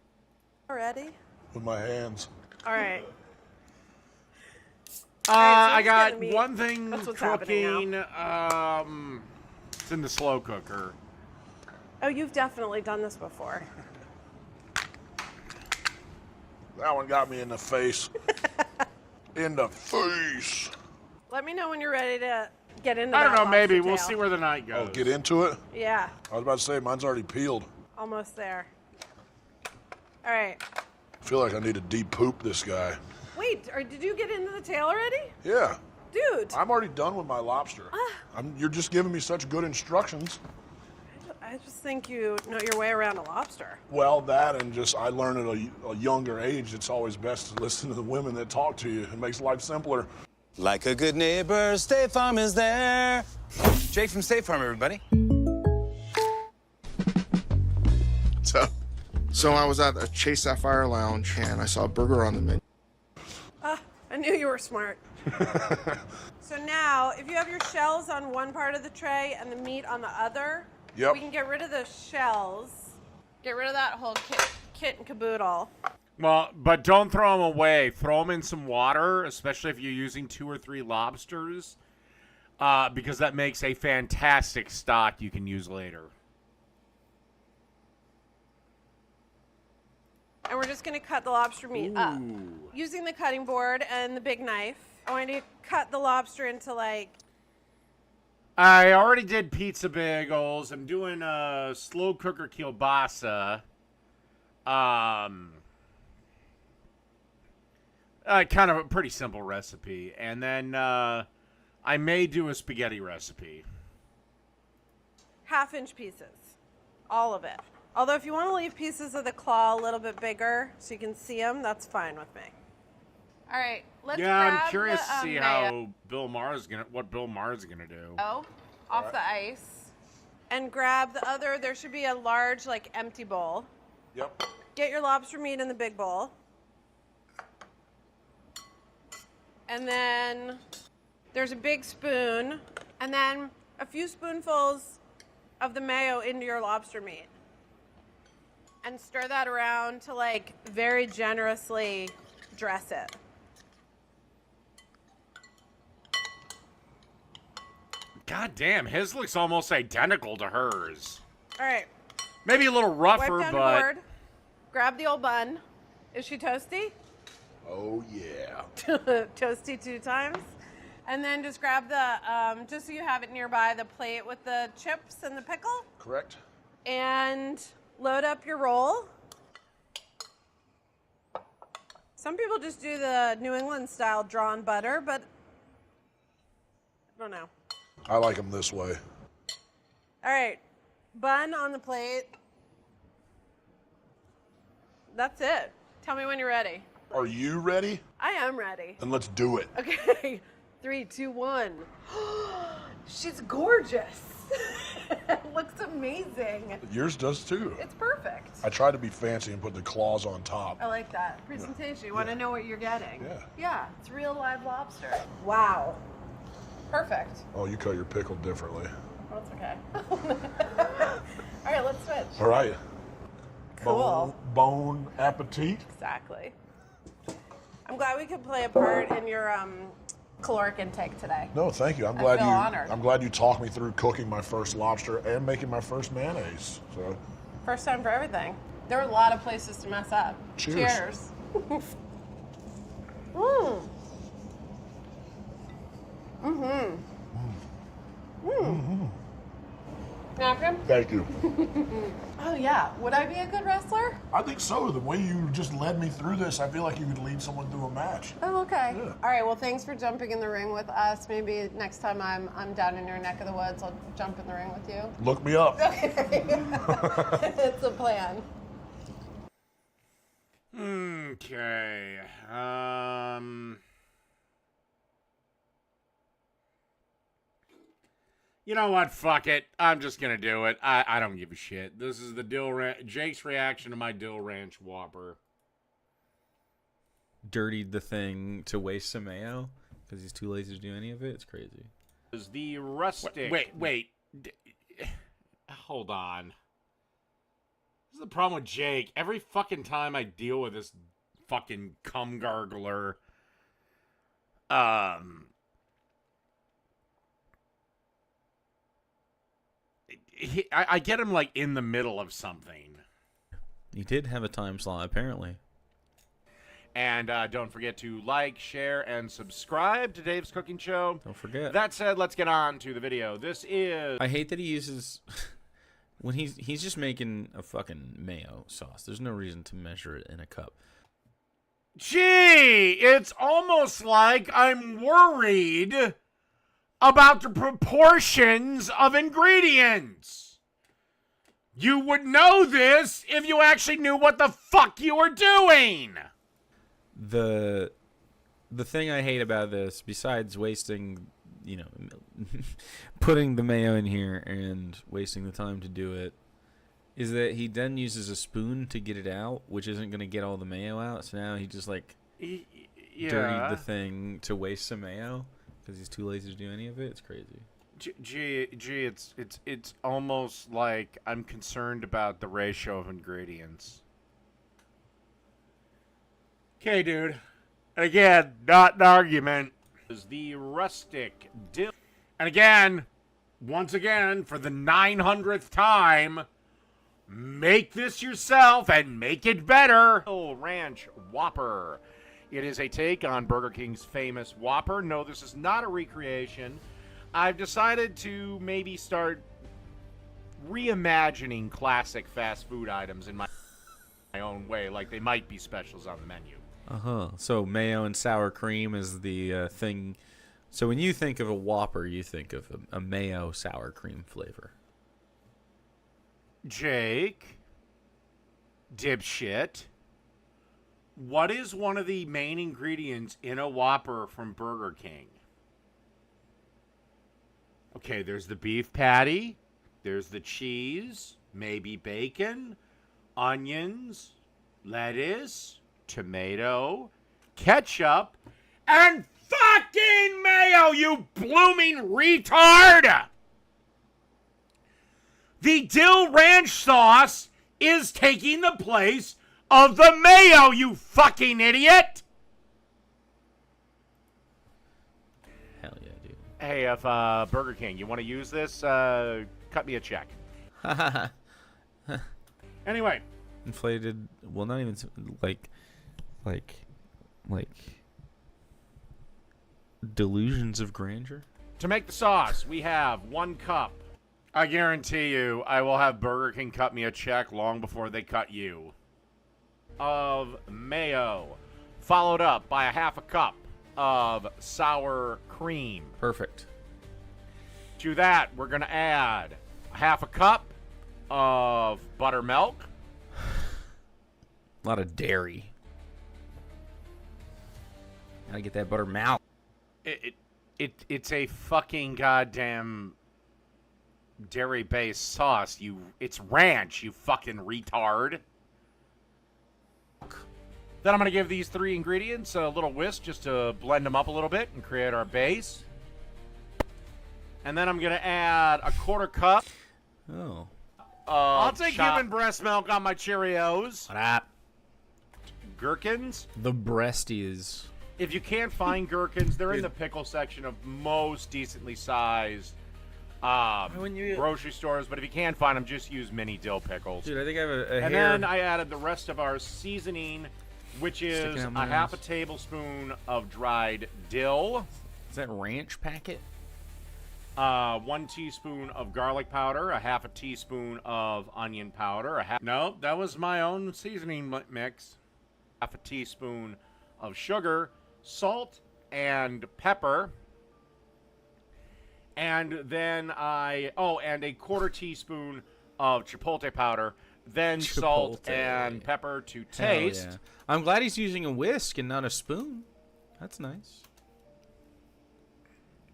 Already? With my hands. All right. I got one thing cooking. It's in the slow cooker. Oh, you've definitely done this before. That one got me in the face. In the face. Let me know when you're ready to get into I that don't know, maybe. lobster We'll tail. see where the night goes. Oh, get into it? Yeah, I was about to say, mine's already peeled. almost there. All right. I feel like I need to de-poop this guy. Wait, did you get into the tail already? Yeah. Dude. I'm already done with my lobster. You're just giving me such good instructions. I just think you know your way around a lobster. Well, that and just I learned at a younger age, it's always best to listen to the women that talk to you. It makes life simpler. Like a good neighbor, State Farm is there. Jake from State Farm, everybody. So I was at a Chase Sapphire Lounge, and I saw a burger on the menu. I knew you were smart. So now, if you have your shells on one part of the tray and the meat on the other, Yep. we can get rid of the shells. Get rid of that whole kit and caboodle. Well, but don't throw them away. Throw them in some water, especially if you're using 2 or 3 lobsters, because that makes a fantastic stock you can use later. And we're just going to cut the lobster meat up. Using the cutting board and the big knife, I want to cut the lobster into like... I already did pizza bagels. I'm doing a slow cooker kielbasa. Kind of a pretty simple recipe. And then I may do a spaghetti recipe. Half-inch pieces. All of it. Although if you want to leave pieces of the claw a little bit bigger so you can see them, that's fine with me. All right, let's grab I'm curious the, to see mayo. how Bill Maher's what Bill Maher's gonna do. Oh, off the ice. And grab the other, there should be a large, like, empty bowl. Yep. Get your lobster meat in the big bowl. And then there's a big spoon. And then a few spoonfuls of the mayo into your lobster meat. And stir that around to, like, very generously dress it. God damn, his looks almost identical to hers. All right. Maybe a little rougher, Wipe down but... the board. Grab the old bun. Is she toasty? Oh, yeah. Toasty 2 times. And then just grab the, just so you have it nearby, the plate with the chips and the pickle. Correct. And load up your roll. Some people just do the New England style drawn butter, but I don't know. I like them this way. All right, bun on the plate. That's it. Tell me when you're ready. Are you ready? I am ready. Then let's do it. Okay, 3, 2, 1. She's gorgeous. Looks amazing. Yours does too. It's perfect. I tried to be fancy and put the claws on top. I like that. Presentation. You want to know what you're getting. Yeah. Yeah, it's real live lobster. Wow. Perfect. Oh, you cut your pickle differently. Oh, it's okay. All right, let's switch. All right. Cool. Bon appetit. Exactly. I'm glad we could play a part in your caloric intake today. No, thank you. I'm I glad feel you. honored. I'm glad you talked me through cooking my first lobster and making my first mayonnaise. So. First time for everything. There were a lot of places to mess up. Cheers. Cheers. Mmm. Mm-hmm. Mm. Napkin? Thank you. Oh yeah. Would I be a good wrestler? I think so. The way you just led me through this, I feel like you could lead someone through a match. Oh, okay. Yeah. All right. Well, thanks for jumping in the ring with us. Maybe next time I'm down in your neck of the woods, I'll jump in the ring with you. Look me up. Okay. It's a plan. Okay. You know what? Fuck it. I'm just gonna do it. I don't give a shit. This is the Jake's reaction to my Dill Ranch Whopper. Dirtied the thing to waste some mayo because he's too lazy to do any of it. It's crazy. Is the rustic? Wait. Hold on. This is the problem with Jake. Every fucking time I deal with this fucking cum gargler, I get him like in the middle of something. He did have a time slot apparently. And don't forget to like, share, and subscribe to Dave's Cooking Show. Don't forget. That said, let's get on to the video. This is... I hate that he uses... when he's just making a fucking mayo sauce. There's no reason to measure it in a cup. Gee, it's almost like I'm worried about the proportions of ingredients. You would know this if you actually knew what the fuck you were doing. The thing I hate about this, besides wasting, putting the mayo in here and wasting the time to do it, is that he then uses a spoon to get it out, which isn't going to get all the mayo out. So now he just dirtied the thing to waste some mayo because he's too lazy to do any of it. It's crazy. Gee, it's almost like I'm concerned about the ratio of ingredients. Okay, dude. Again, not an argument. Is the rustic dill. And again, once again, for the 900th time, make this yourself and make it better. Dill Ranch Whopper. It is a take on Burger King's famous Whopper. No, this is not a recreation. I've decided to maybe start reimagining classic fast food items in my own way, like they might be specials on the menu. So mayo and sour cream is the thing. So when you think of a Whopper, you think of a mayo sour cream flavor. Jake, dipshit, what is one of the main ingredients in a Whopper from Burger King? Okay, there's the beef patty, there's the cheese, maybe bacon, onions, lettuce, tomato, ketchup, and fucking mayo, you blooming retard! The dill ranch sauce is taking the place of the mayo, you fucking idiot! Hell yeah, dude. Hey, if Burger King, you want to use this, cut me a check. Anyway. Inflated, well, not even, like delusions of grandeur. To make the sauce, we have 1 cup. I guarantee you, I will have Burger King cut me a check long before they cut you. Of mayo, followed up by a 1/2 cup of sour cream. Perfect. To that, we're going to add a 1/2 cup of buttermilk. A lot of dairy. Gotta get that buttermilk. It's a fucking goddamn dairy-based sauce. It's ranch, you fucking retard. Then I'm going to give these 3 ingredients a little whisk just to blend them up a little bit and create our base. And then I'm going to add a 1/4 cup. Oh. I'll take human breast milk on my Cheerios. What up? Gherkins. The breasties. If you can't find gherkins, they're in the pickle section of most decently sized grocery stores. But if you can't find them, just use mini dill pickles. Dude, I think I have a And hair. then I added the rest of our seasoning, which is a 1/2 tablespoon of dried dill. Is that ranch packet? 1 teaspoon of garlic powder, a 1/2 teaspoon of onion powder. No, that was my own seasoning mix. 1/2 teaspoon of sugar, salt, and pepper. And then and a 1/4 teaspoon of chipotle powder. Then salt and pepper to taste. Yeah. I'm glad he's using a whisk and not a spoon. That's nice.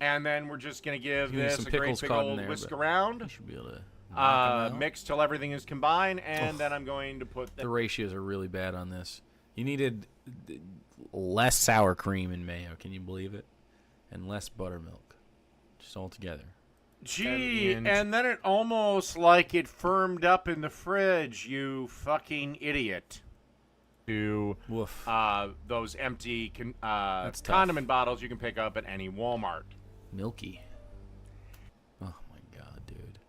And then we're just going to give Give me this some a great pickles big caught in old there, whisk but around. You should be able to knock 'em out. Mix till everything is combined. And then I'm going to put... The ratios are really bad on this. You needed less sour cream and mayo. Can you believe it? And less buttermilk. Just all together. Gee, and then it almost like it firmed up in the fridge, you fucking idiot. To those empty condiment bottles you can pick up at any Walmart. Milky. Oh my god, dude.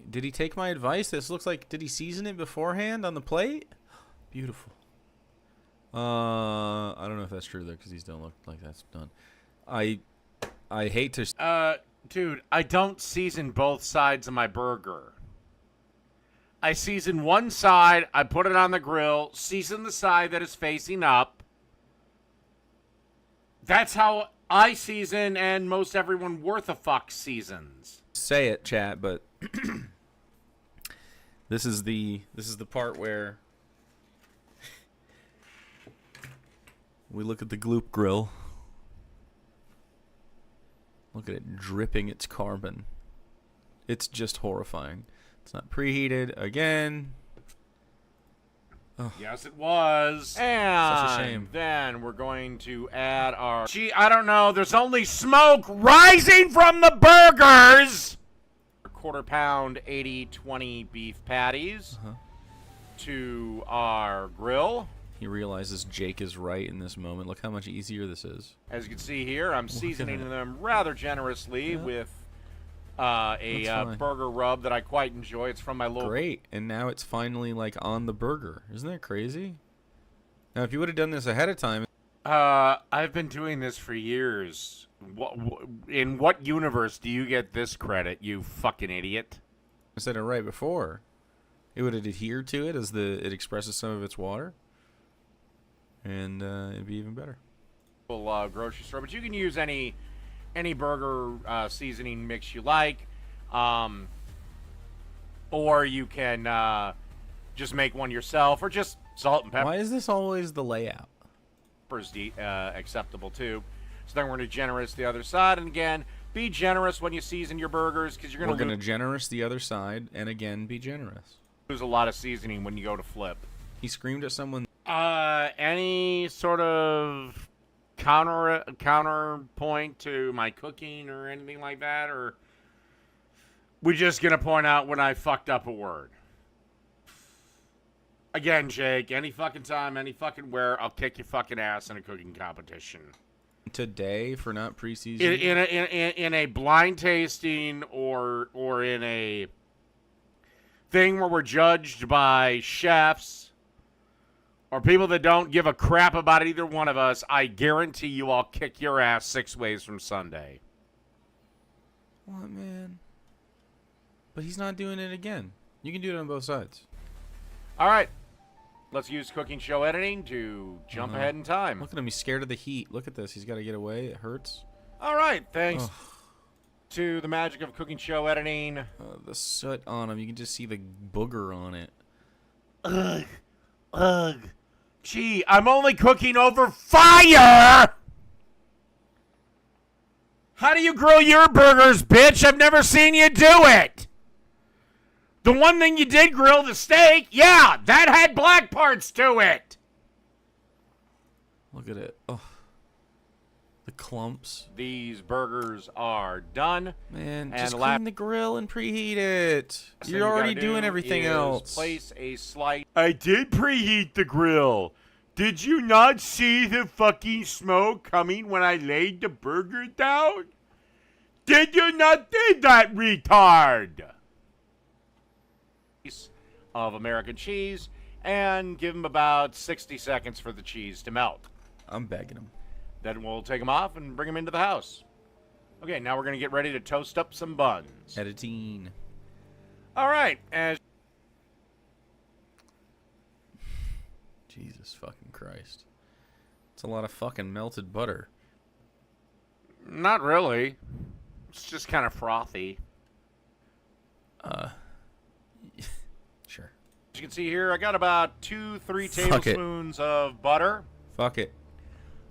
Did he take my advice? This looks like, did he season it beforehand on the plate? Beautiful. I don't know if that's true though, because these don't look like that's done. I hate to. Dude, I don't season both sides of my burger. I season one side, I put it on the grill, season the side that is facing up. That's how I season, and most everyone worth a fuck seasons. Say it, chat, but this is the part where we look at the Gloop grill. Look at it dripping its carbon. It's just horrifying. It's not preheated again. Ugh. Yes, it was. And such a shame. Then we're going to add our... Gee, I don't know. There's only smoke rising from the burgers. 1/4 pound 80/20 beef patties to our grill. He realizes Jake is right in this moment. Look how much easier this is. As you can see here, I'm seasoning them rather generously with a burger rub that I quite enjoy. It's from my local... Great, and now it's finally, like, on the burger. Isn't that crazy? Now, if you would have done this ahead of time... I've been doing this for years. In what universe do you get this credit, you fucking idiot? I said it right before. It would adhere to it as it expresses some of its water. And it'd be even better. Grocery store, but you can use any burger seasoning mix you like, or you can just make one yourself, or just salt and pepper. Why is this always the layout? Pepper's acceptable too. So then we're going to generous the other side, and again, be generous when you season your burgers because you're going to. We're going to generous the other side, and again, be generous. Lose a lot of seasoning when you go to flip. He screamed at someone. Any sort of counterpoint to my cooking or anything like that, or we just gonna point out when I fucked up a word? Again, Jake, any fucking time, any fucking where, I'll kick your fucking ass in a cooking competition. Today for not pre-seasoning? In a blind tasting or in a thing where we're judged by chefs or people that don't give a crap about either one of us, I guarantee you I'll kick your ass 6 ways from Sunday. What, man? But he's not doing it again. You can do it on both sides. All right. Let's use cooking show editing to jump ahead in time. Look at him. He's scared of the heat. Look at this. He's got to get away. It hurts. All right. Thanks to the magic of cooking show editing. The soot on him. You can just see the booger on it. Ugh. Ugh. Gee, I'm only cooking over fire! How do you grill your burgers, bitch? I've never seen you do it! The one thing you did grill, the steak, yeah, that had black parts to it! Look at it. Oh. The clumps. These burgers are done. Man, just clean the grill and preheat it. You're already doing everything else. Place a slice. I did preheat the grill. Did you not see the fucking smoke coming when I laid the burger down? Did you not see that, retard? Piece of American cheese, and give them about 60 seconds for the cheese to melt. I'm begging them. Then we'll take them off and bring them into the house. Okay, now we're going to get ready to toast up some buns. Editing. All right. Jesus fucking Christ. It's a lot of fucking melted butter. Not really. It's just kind of frothy. Sure. As you can see here, I got about 2-3 tablespoons of butter. Fuck it.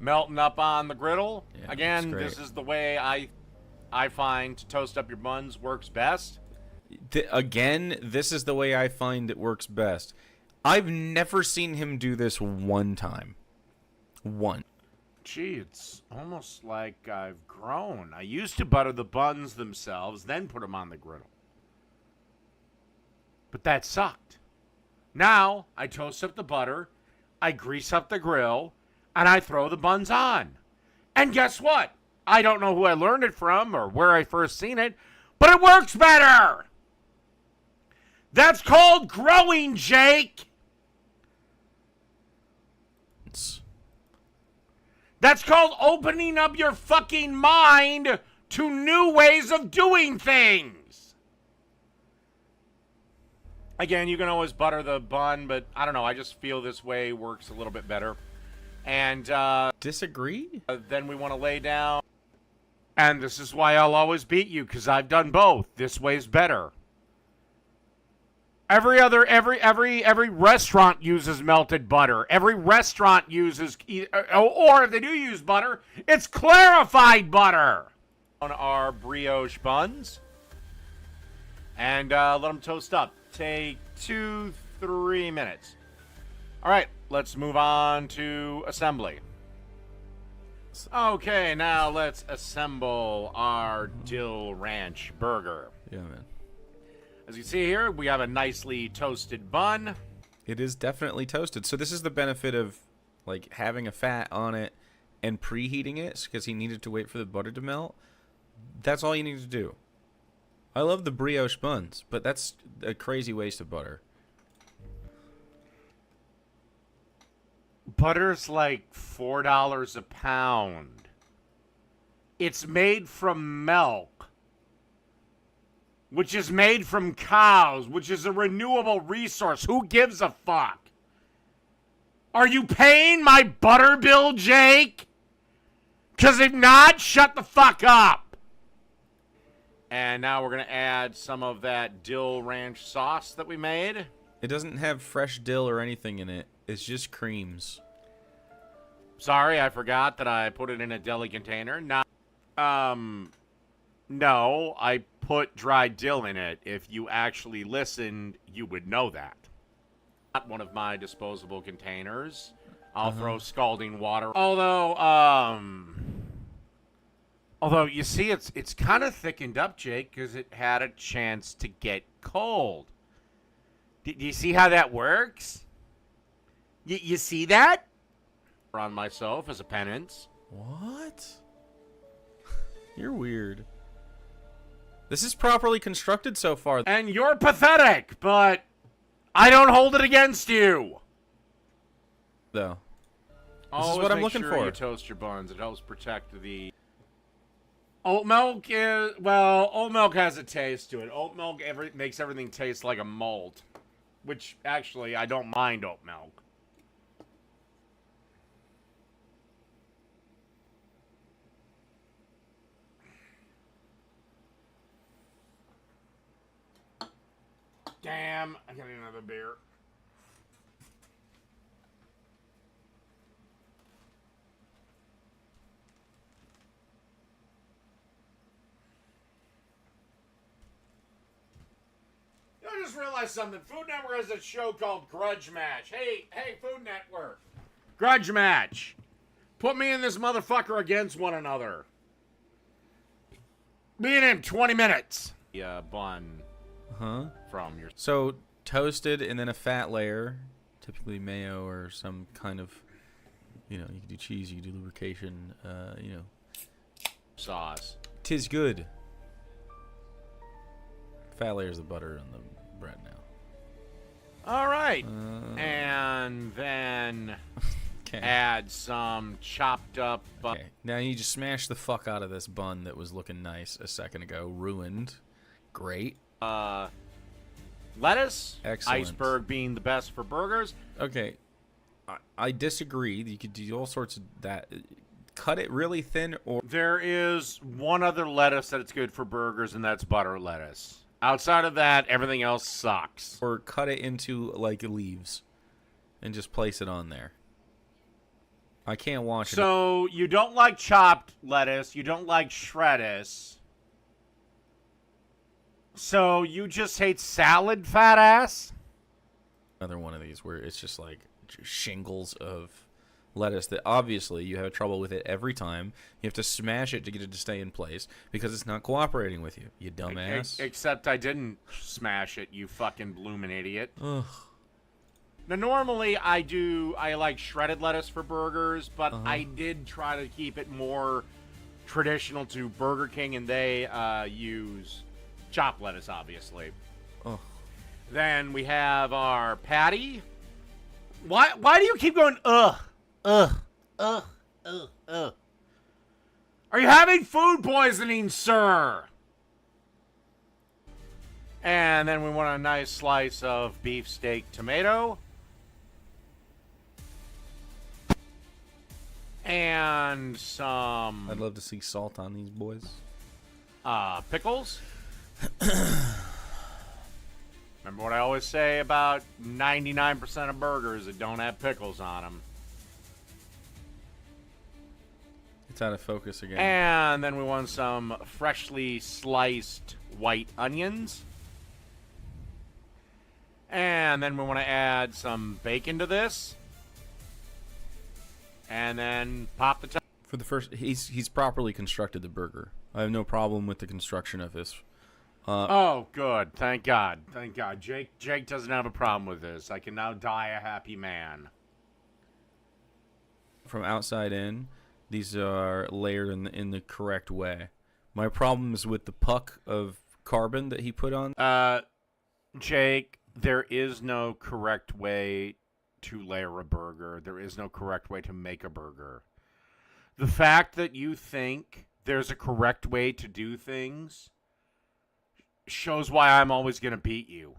Melting up on the griddle. Yeah, again, this is the way I find to toast up your buns works best. Again, this is the way I find it works best. I've never seen him do this one time. One. Gee, it's almost like I've grown. I used to butter the buns themselves, then put them on the griddle. But that sucked. Now, I toast up the butter, I grease up the grill, and I throw the buns on. And guess what? I don't know who I learned it from or where I first seen it, but it works better. That's called growing, Jake. That's called opening up your fucking mind to new ways of doing things. Again, you can always butter the bun, but I don't know. I just feel this way works a little bit better. And disagree? Then we want to lay down. And this is why I'll always beat you, because I've done both. This way's better. Every restaurant uses melted butter. Every restaurant uses, or if they do use butter, it's clarified butter. On our brioche buns. And let them toast up. Take 2-3 minutes. All right, let's move on to assembly. Okay, now let's assemble our dill ranch burger. Yeah, man. As you see here, we have a nicely toasted bun. It is definitely toasted. So this is the benefit of like having a fat on it and preheating it, because he needed to wait for the butter to melt. That's all you need to do. I love the brioche buns, but that's a crazy waste of butter. Butter's like $4 a pound. It's made from milk, which is made from cows, which is a renewable resource. Who gives a fuck? Are you paying my butter bill, Jake? Because if not, shut the fuck up. And now we're going to add some of that dill ranch sauce that we made. It doesn't have fresh dill or anything in it. It's just creams. Sorry, I forgot that I put it in a deli container. No, I put dry dill in it. If you actually listened, you would know that. Not one of my disposable containers. I'll throw scalding water. Although you see, it's kind of thickened up, Jake, because it had a chance to get cold. Do you see how that works? You see that? On myself as a penance. What? You're weird. This is properly constructed so far. And you're pathetic, but I don't hold it against you. Though. This is what I'm looking for. You toast your buns. It helps protect the... Oat milk is... Well, oat milk has a taste to it. Oat milk makes everything taste like a malt. Which, actually, I don't mind oat milk. Damn, I got another beer. I just realized something. Food Network has a show called Grudge Match. Hey, Food Network. Grudge Match. Put me and this motherfucker against one another. Me and him, 20 minutes. Yeah, bun. From your... So, toasted and then a fat layer. Typically mayo or some kind of, you know, you can do cheese, you can do lubrication, you know. Sauce. 'Tis good. Fat layer's the butter on the bread now. All right. And then add some chopped up... Okay. Now you just smash the fuck out of this bun that was looking nice a second ago. Ruined. Great. Lettuce. Excellent. Iceberg being the best for burgers. Okay. I disagree. You could do all sorts of that. Cut it really thin, or... There is one other lettuce that it's good for burgers, and that's butter lettuce. Outside of that, everything else sucks. Or cut it into, like, leaves and just place it on there. I can't watch it. So, you don't like chopped lettuce. You don't like shreddis. So, you just hate salad, fat ass? Another one of these where it's just, like, shingles of lettuce that obviously you have trouble with it every time. You have to smash it to get it to stay in place because it's not cooperating with you, you dumbass. Except I didn't smash it, you fucking bloomin' idiot. Ugh. Now, normally I like shredded lettuce for burgers, but I did try to keep it more traditional to Burger King, and they use chopped lettuce, obviously. Oh. Then we have our patty. Why do you keep going, ugh? Are you having food poisoning, sir? And then we want a nice slice of beefsteak tomato. And some... I'd love to see salt on these boys. Pickles. Remember what I always say about 99% of burgers that don't have pickles on them. It's out of focus again. And then we want some freshly sliced white onions. And then we want to add some bacon to this. And then pop the top. For the first, he's properly constructed the burger. I have no problem with the construction of this Oh, good. Thank God. Thank God. Jake doesn't have a problem with this. I can now die a happy man. From outside in, these are layered in the correct way. My problem is with the puck of carbon that he put on. Jake, there is no correct way to layer a burger. There is no correct way to make a burger. The fact that you think there's a correct way to do things shows why I'm always going to beat you.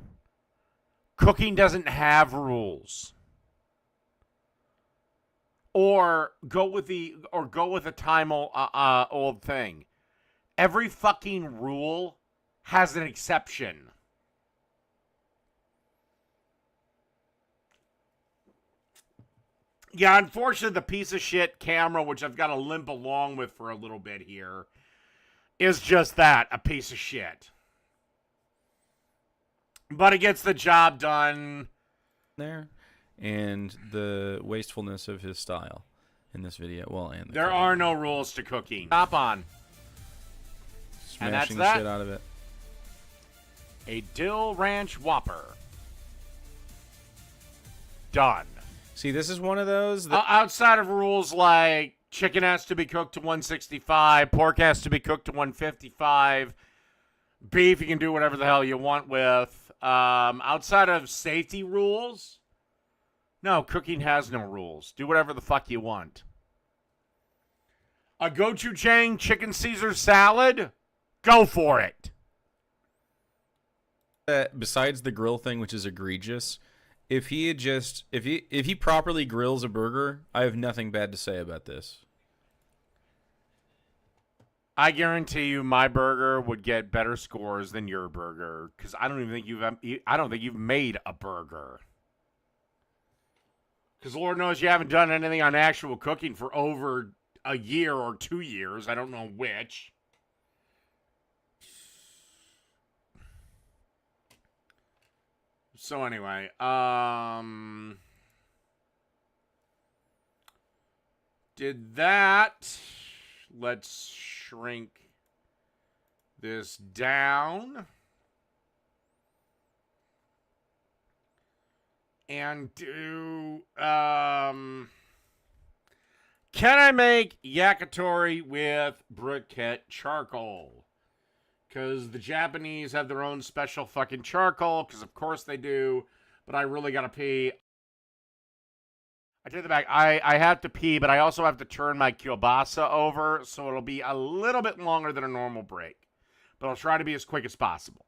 Cooking doesn't have rules. Or go with a time old thing. Every fucking rule has an exception. Yeah, unfortunately, the piece of shit camera, which I've got to limp along with for a little bit here, is just that, a piece of shit. But it gets the job done. There. And the wastefulness of his style in this video. Well, and there are no rules to cooking. Stop on. Smashing the shit out of it. A dill ranch Whopper. Done. See, this is one of those that outside of rules like chicken has to be cooked to 165, pork has to be cooked to 155, beef you can do whatever the hell you want with. Outside of safety rules, no, cooking has no rules. Do whatever the fuck you want. A gochujang chicken Caesar salad? Go for it. Besides the grill thing, which is egregious, if he properly grills a burger, I have nothing bad to say about this. I guarantee you, my burger would get better scores than your burger because I don't think you've made a burger. Because Lord knows you haven't done anything on actual cooking for over a year or 2 years. I don't know which. So anyway, did that. Let's shrink this down. And do, can I make yakitori with briquette charcoal? Because the Japanese have their own special fucking charcoal, because of course they do, but I really gotta pee. I take the back. I have to pee, but I also have to turn my kielbasa over, so it'll be a little bit longer than a normal break. But I'll try to be as quick as possible.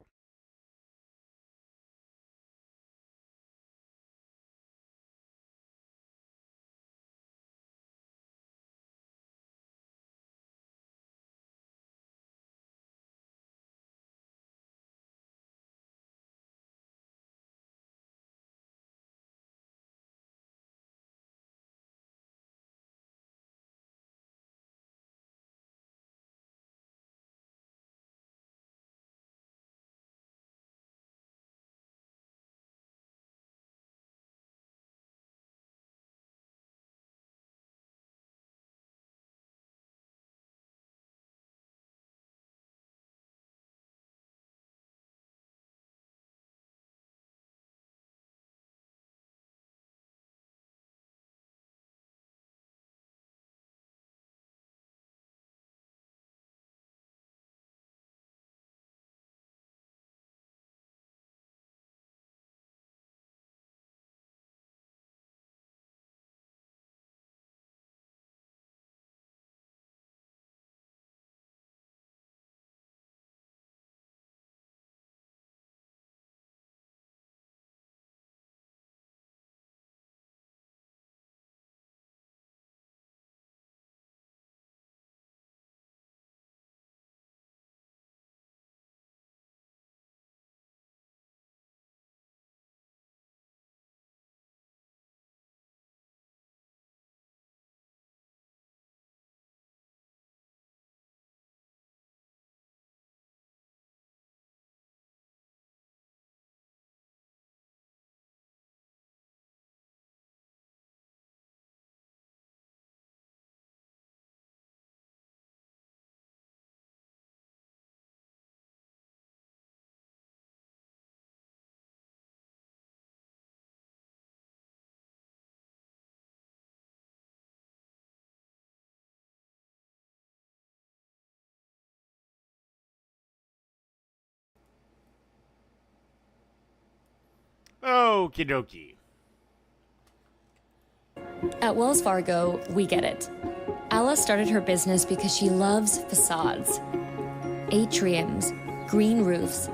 Okie dokie. At Wells Fargo, we get it. Ella started her business because she loves facades. Atriums, green roofs,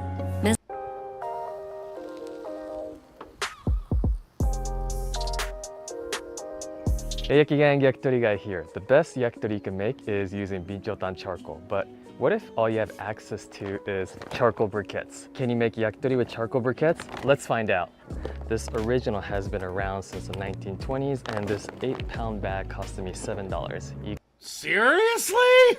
Eiyakigang yakitori guy here. The best yakitori you can make is using binchotan charcoal. But what if all you have access to is charcoal briquettes? Can you make yakitori with charcoal briquettes? Let's find out. This original has been around since the 1920s, and this 8-pound bag costed me $7. Seriously?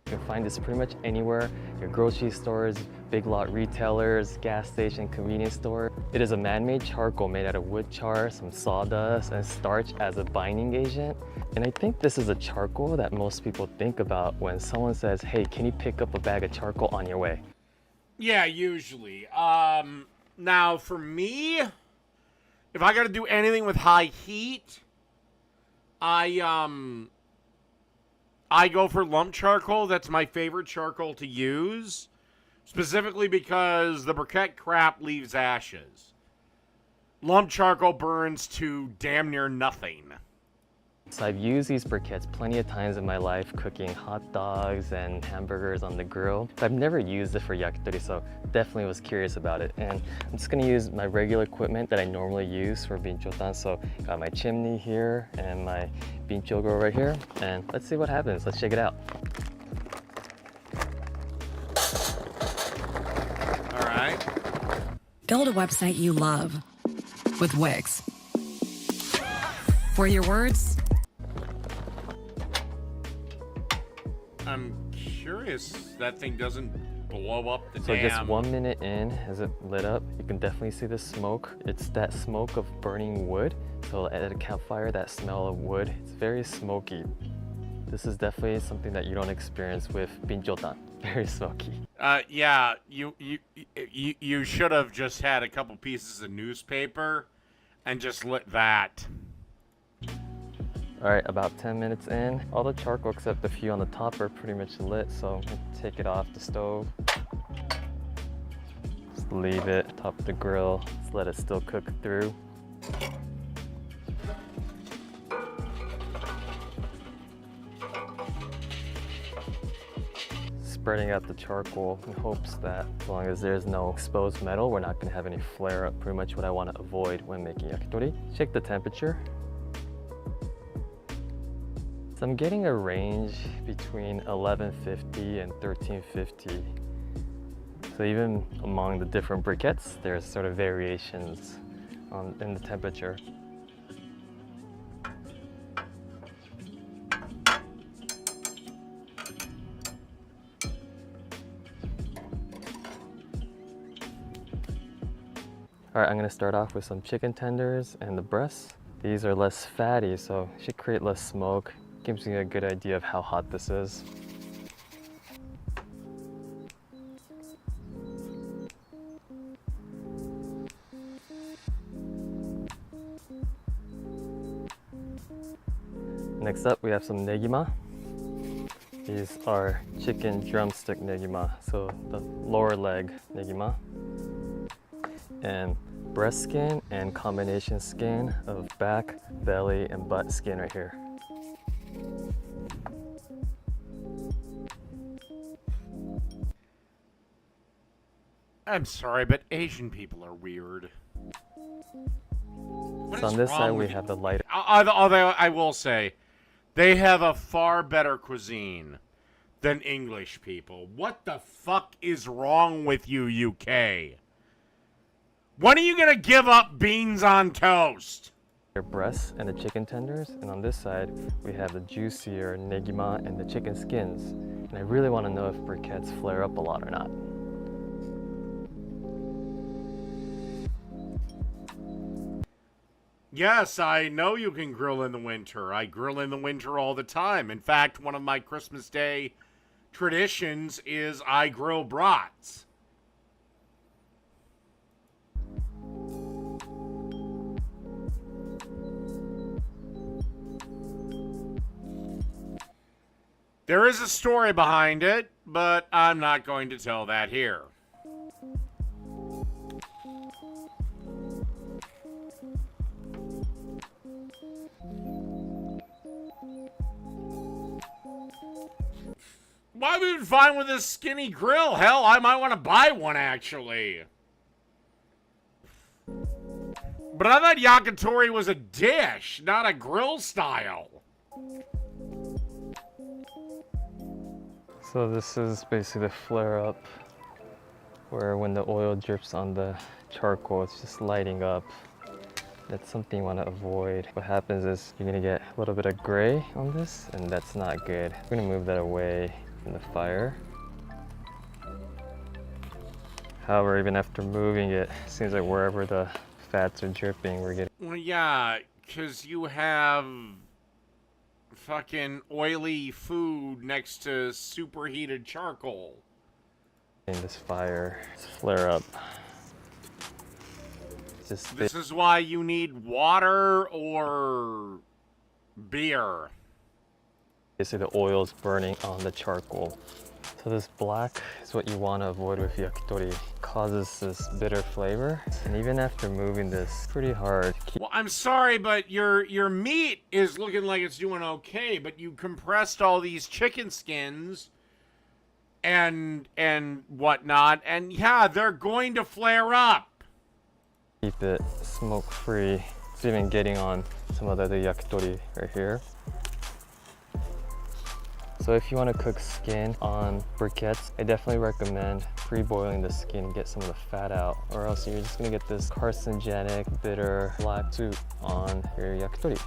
You can find this pretty much anywhere, your grocery stores, big lot retailers, gas station, convenience store. It is a man-made charcoal made out of wood char, some sawdust, and starch as a binding agent. And I think this is a charcoal that most people think about when someone says, hey, can you pick up a bag of charcoal on your way? Yeah, usually. Now for me, if I gotta do anything with high heat, I go for lump charcoal. That's my favorite charcoal to use, specifically because the briquette crap leaves ashes. Lump charcoal burns to damn near nothing. So I've used these briquettes plenty of times in my life cooking hot dogs and hamburgers on the grill. But I've never used it for yakitori, so definitely was curious about it. And I'm just gonna use my regular equipment that I normally use for binchotan. So got my chimney here and my bincho grill right here. And let's see what happens. Let's check it out. All right. Build a website you love with Wix. For your words, I'm curious that thing doesn't blow up the So dam. just 1 minute in, as it lit up, you can definitely see the smoke. It's that smoke of burning wood. So at a campfire, that smell of wood, it's very smoky. This is definitely something that you don't experience with binchotan. Very smoky. Yeah, you should have just had a couple pieces of newspaper and just lit that. All right, about 10 minutes in, all the charcoal except the few on the top are pretty much lit, so I'm gonna take it off the stove. Just leave it top of the grill, just let it still cook through. Spreading out the charcoal in hopes that as long as there's no exposed metal, we're not gonna have any flare up, pretty much what I wanna avoid when making yakitori. Check the temperature. So I'm getting a range between 1150 and 1350. So even among the different briquettes, there's sort of variations in the temperature. All right, I'm gonna start off with some chicken tenders and the breasts. These are less fatty, so should create less smoke. Gives me a good idea of how hot this is. Next up, we have some negima. These are chicken drumstick negima, so the lower leg negima. And breast skin and combination skin of back, belly, and butt skin right here. I'm sorry, but Asian people are weird. So on this side, we have the lighter. Although I will say, they have a far better cuisine than English people. What the fuck is wrong with you, UK? When are you gonna give up beans on toast? Their breasts and the chicken tenders, and on this side, we have the juicier negima and the chicken skins. And I really want to know if briquettes flare up a lot or not. Yes, I know you can grill in the winter. I grill in the winter all the time. In fact, one of my Christmas Day traditions is I grill brats. There is a story behind it, but I'm not going to tell that here. I've been fine with this skinny grill. Hell, I might want to buy one, actually. But I thought yakitori was a dish, not a grill style. So this is basically the flare up, where when the oil drips on the charcoal, it's just lighting up. That's something you want to avoid. What happens is you're gonna get a little bit of gray on this, and that's not good. We're gonna move that away from the fire. However, even after moving it, it seems like wherever the fats are dripping, we're getting... Well, yeah, because you have fucking oily food next to superheated charcoal. in this fire, this flare up. This is why you need water or beer. Basically the oil is burning on the charcoal. So this black is what you want to avoid with yakitori. It causes this bitter flavor. And even after moving this pretty hard. Well, I'm sorry, but your meat is looking like it's doing okay, but you compressed all these chicken skins and whatnot, and yeah, they're going to flare up. Keep it smoke free. It's even getting on some of the other yakitori right here. So if you want to cook skin on briquettes, I definitely recommend pre-boiling the skin and get some of the fat out, or else you're just going to get this carcinogenic, bitter black soup on your yakitori.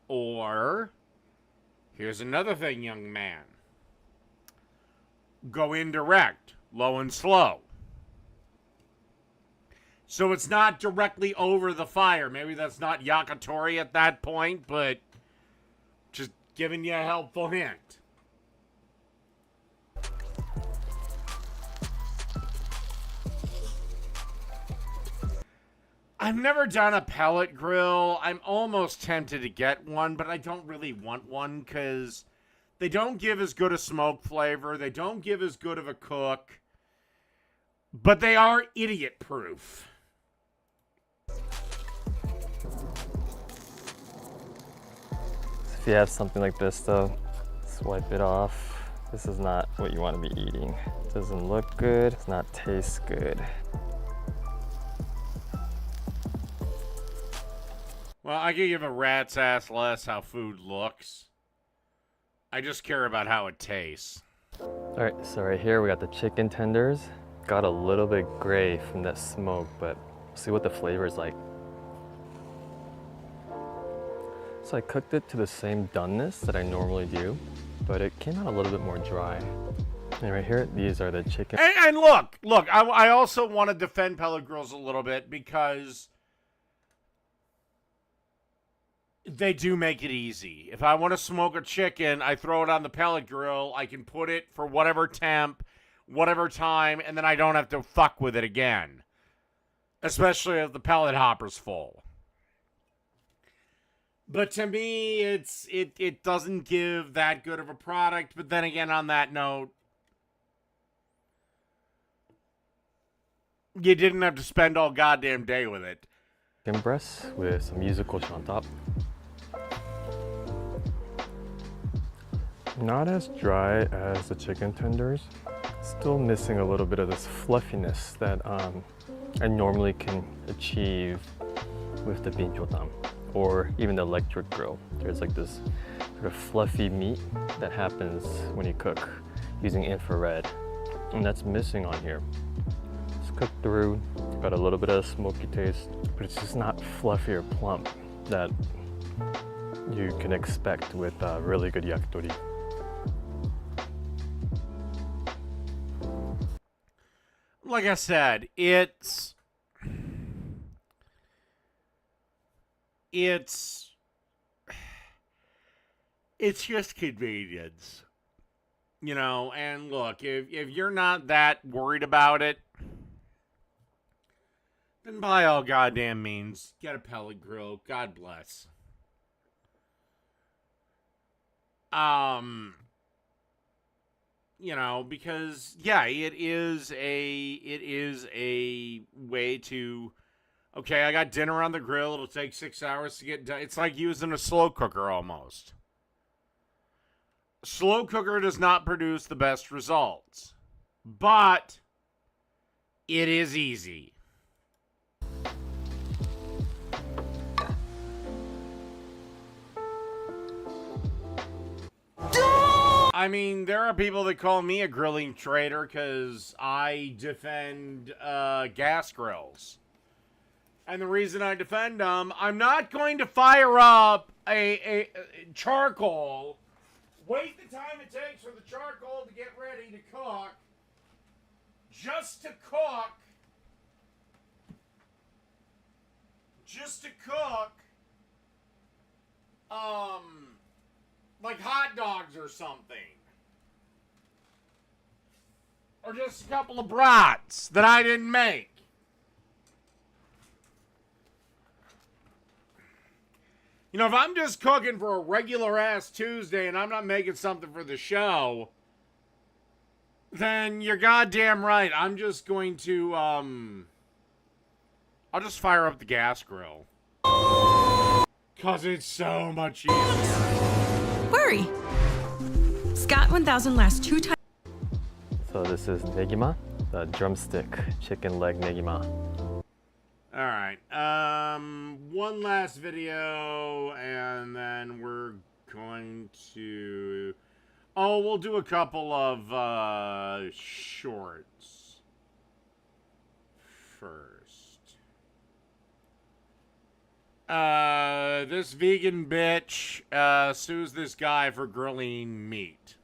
Or, here's another thing, young man. Go indirect, low and slow. So it's not directly over the fire. Maybe that's not yakitori at that point, but just giving you a helpful hint. I've never done a pellet grill. I'm almost tempted to get one, but I don't really want one because they don't give as good a smoke flavor. They don't give as good of a cook, but they are idiot-proof. If you have something like this though, swipe it off. This is not what you want to be eating. It doesn't look good, it's not taste good. Well, I could give a rat's ass less how food looks. I just care about how it tastes. All right, so right here we got the chicken tenders. Got a little bit gray from that smoke, but see what the flavor is like. So I cooked it to the same doneness that I normally do, but it came out a little bit more dry. And right here, these are the chicken. And look, I also want to defend pellet grills a little bit because they do make it easy. If I want to smoke a chicken, I throw it on the pellet grill. I can put it for whatever temp, whatever time, and then I don't have to fuck with it again. Especially if the pellet hopper's full. But to me, it doesn't give that good of a product. But then again, on that note, you didn't have to spend all goddamn day with it. Chicken breast with some yuzu koshi on top. Not as dry as the chicken tenders. Still missing a little bit of this fluffiness that I normally can achieve with the binchotam or even the electric grill. There's like this sort of fluffy meat that happens when you cook using infrared, and that's missing on here. It's cooked through, got a little bit of smoky taste, but it's just not fluffy or plump that you can expect with really good yakitori. Like I said, it's just convenience, you know. And look, if you're not that worried about it, then by all goddamn means, get a pellet grill. God bless. You know, because yeah, it is a way to Okay, I got dinner on the grill. It'll take 6 hours to get done. It's like using a slow cooker almost. Slow cooker does not produce the best results, but it is easy. I mean, there are people that call me a grilling traitor because I defend gas grills. And the reason I defend them, I'm not going to fire up a charcoal, wait the time it takes for the charcoal to get ready to cook, just to cook, like hot dogs or something. Or just a couple of brats that I didn't make. You know, if I'm just cooking for a regular ass Tuesday and I'm not making something for the show, then you're goddamn right. I'm just going to, I'll just fire up the gas grill. 'Cause it's so much easier. Worry. Scott 1000 lasts 2 times. So this is negima, the drumstick chicken leg negima. All right. One last video, and then we're going to... Oh, we'll do a couple of shorts first. This vegan bitch sues this guy for grilling meat.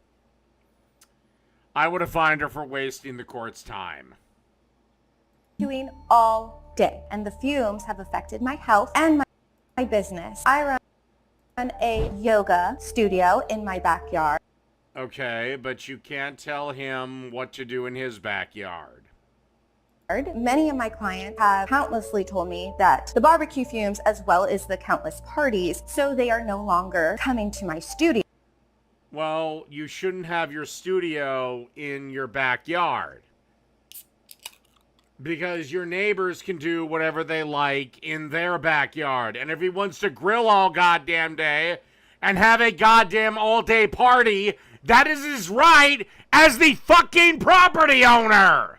I would have fined her for wasting the court's time. Doing all day, and the fumes have affected my health and my business. I run a yoga studio in my backyard. Okay, but you can't tell him what to do in his backyard. Many of my clients have countlessly told me that the barbecue fumes, as well as the countless parties, so they are no longer coming to my studio. Well, you shouldn't have your studio in your backyard. Because your neighbors can do whatever they like in their backyard. And if he wants to grill all goddamn day and have a goddamn all-day party, that is his right as the fucking property owner.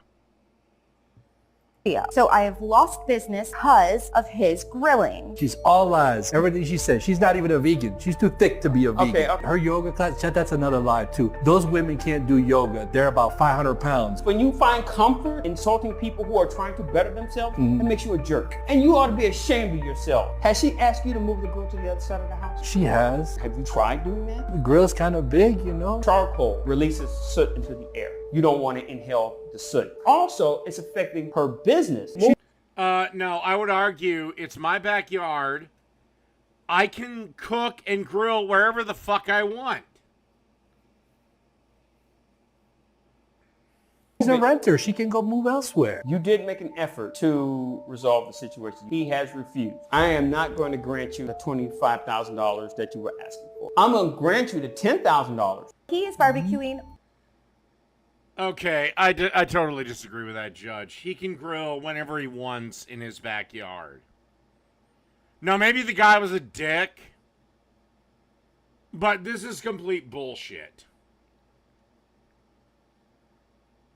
So I have lost business because of his grilling. She's all lies. Everything she said. She's not even a vegan. She's too thick to be a vegan. Okay. Her yoga class, that's another lie too. Those women can't do yoga. They're about 500 pounds. When you find comfort insulting people who are trying to better themselves, it makes you a jerk. And you ought to be ashamed of yourself. Has she asked you to move the grill to the other side of the house? She has. Have you tried doing that? The grill's kind of big, you know. Charcoal releases soot into the air. You don't want to inhale the soot. Also, it's affecting her business. No, I would argue it's my backyard. I can cook and grill wherever the fuck I want. She's a renter. She can go move elsewhere. You did make an effort to resolve the situation. He has refused. I am not going to grant you the $25,000 that you were asking for. I'm going to grant you the $10,000. He is barbecuing. Okay, I totally disagree with that, Judge. He can grill whenever he wants in his backyard. Now, maybe the guy was a dick, but this is complete bullshit.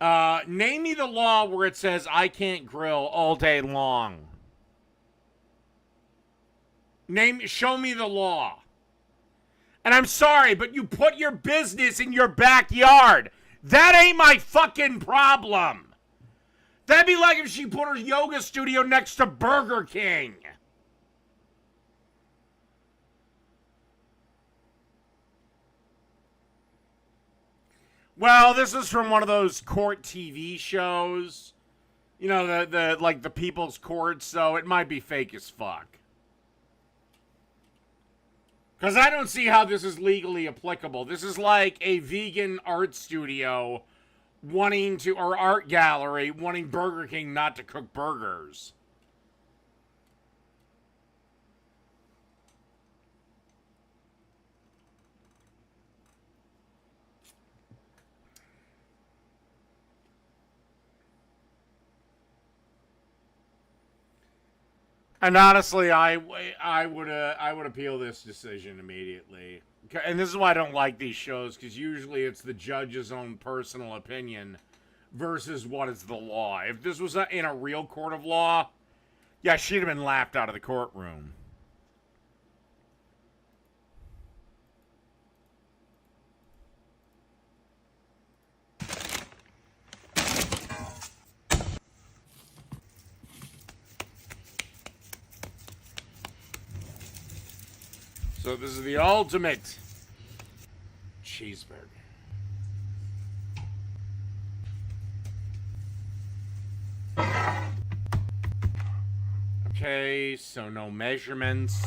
Name me the law where it says I can't grill all day long. Show me the law. And I'm sorry, but you put your business in your backyard. That ain't my fucking problem. That'd be like if she put her yoga studio next to Burger King. Well, this is from one of those court TV shows. You know, the people's courts, so it might be fake as fuck. Because I don't see how this is legally applicable. This is like a vegan art studio or art gallery wanting Burger King not to cook burgers. And honestly, I would appeal this decision immediately. And this is why I don't like these shows, because usually it's the judge's own personal opinion versus what is the law. If this was in a real court of law, yeah, she'd have been laughed out of the courtroom. So this is the ultimate cheeseburger. Okay, so no measurements.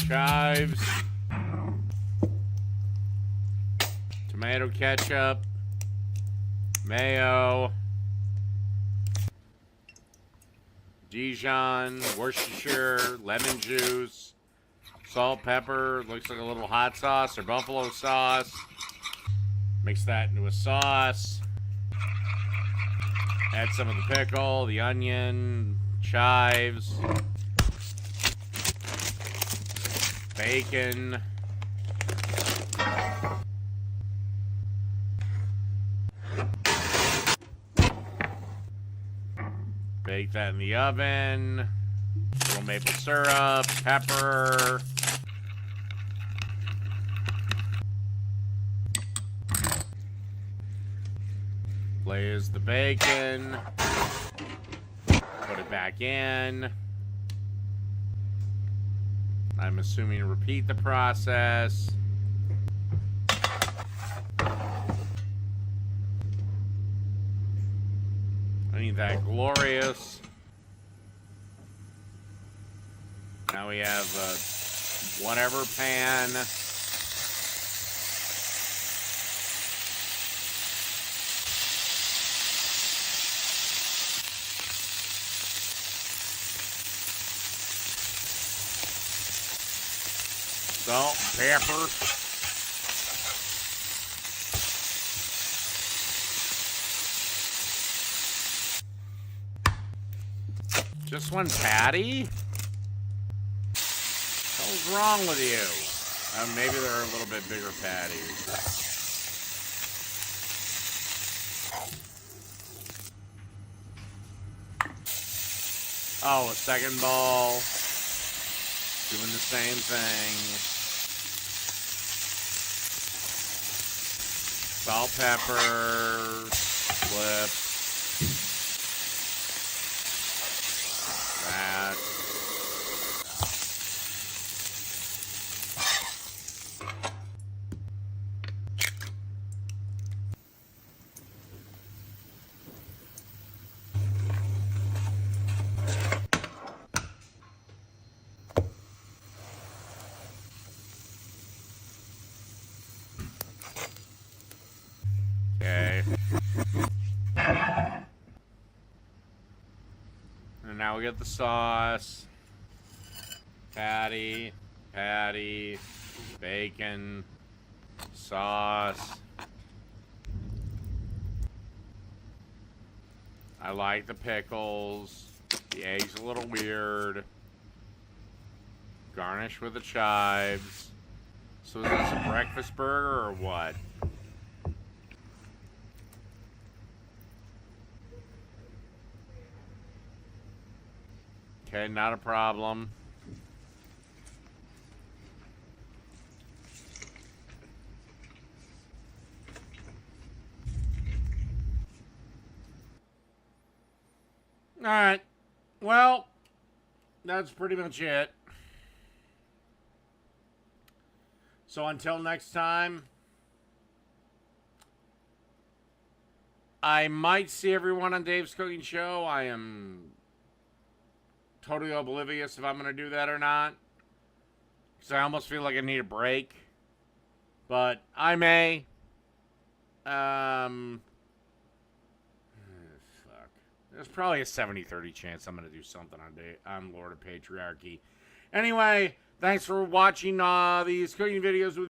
Chives. Tomato ketchup. Mayo. Dijon, Worcestershire, lemon juice, salt, pepper, looks like a little hot sauce or buffalo sauce. Mix that into a sauce. Add some of the pickle, the onion, chives, bacon. Bake that in the oven. A little maple syrup, pepper. Glaze the bacon. Put it back in. I'm assuming repeat the process. I need that glorious. Now we have whatever pan. Salt, pepper. Just one patty? What's wrong with you? Maybe they're a little bit bigger patties. Oh, a second bowl. Doing the same thing. Salt, pepper, flip. That. Okay. And now we get the sauce. Patty, patty, bacon, sauce. I like the pickles. The egg's a little weird. Garnish with the chives. So is this a breakfast burger or what? Okay, not a problem. Alright. Well, that's pretty much it. So until next time, I might see everyone on Dave's Cooking Show. I am totally oblivious if I'm going to do that or not. Because I almost feel like I need a break. But I may. Fuck. there's probably a 70-30 chance I'm going to do something on Lord of Patriarchy. Anyway, thanks for watching these cooking videos with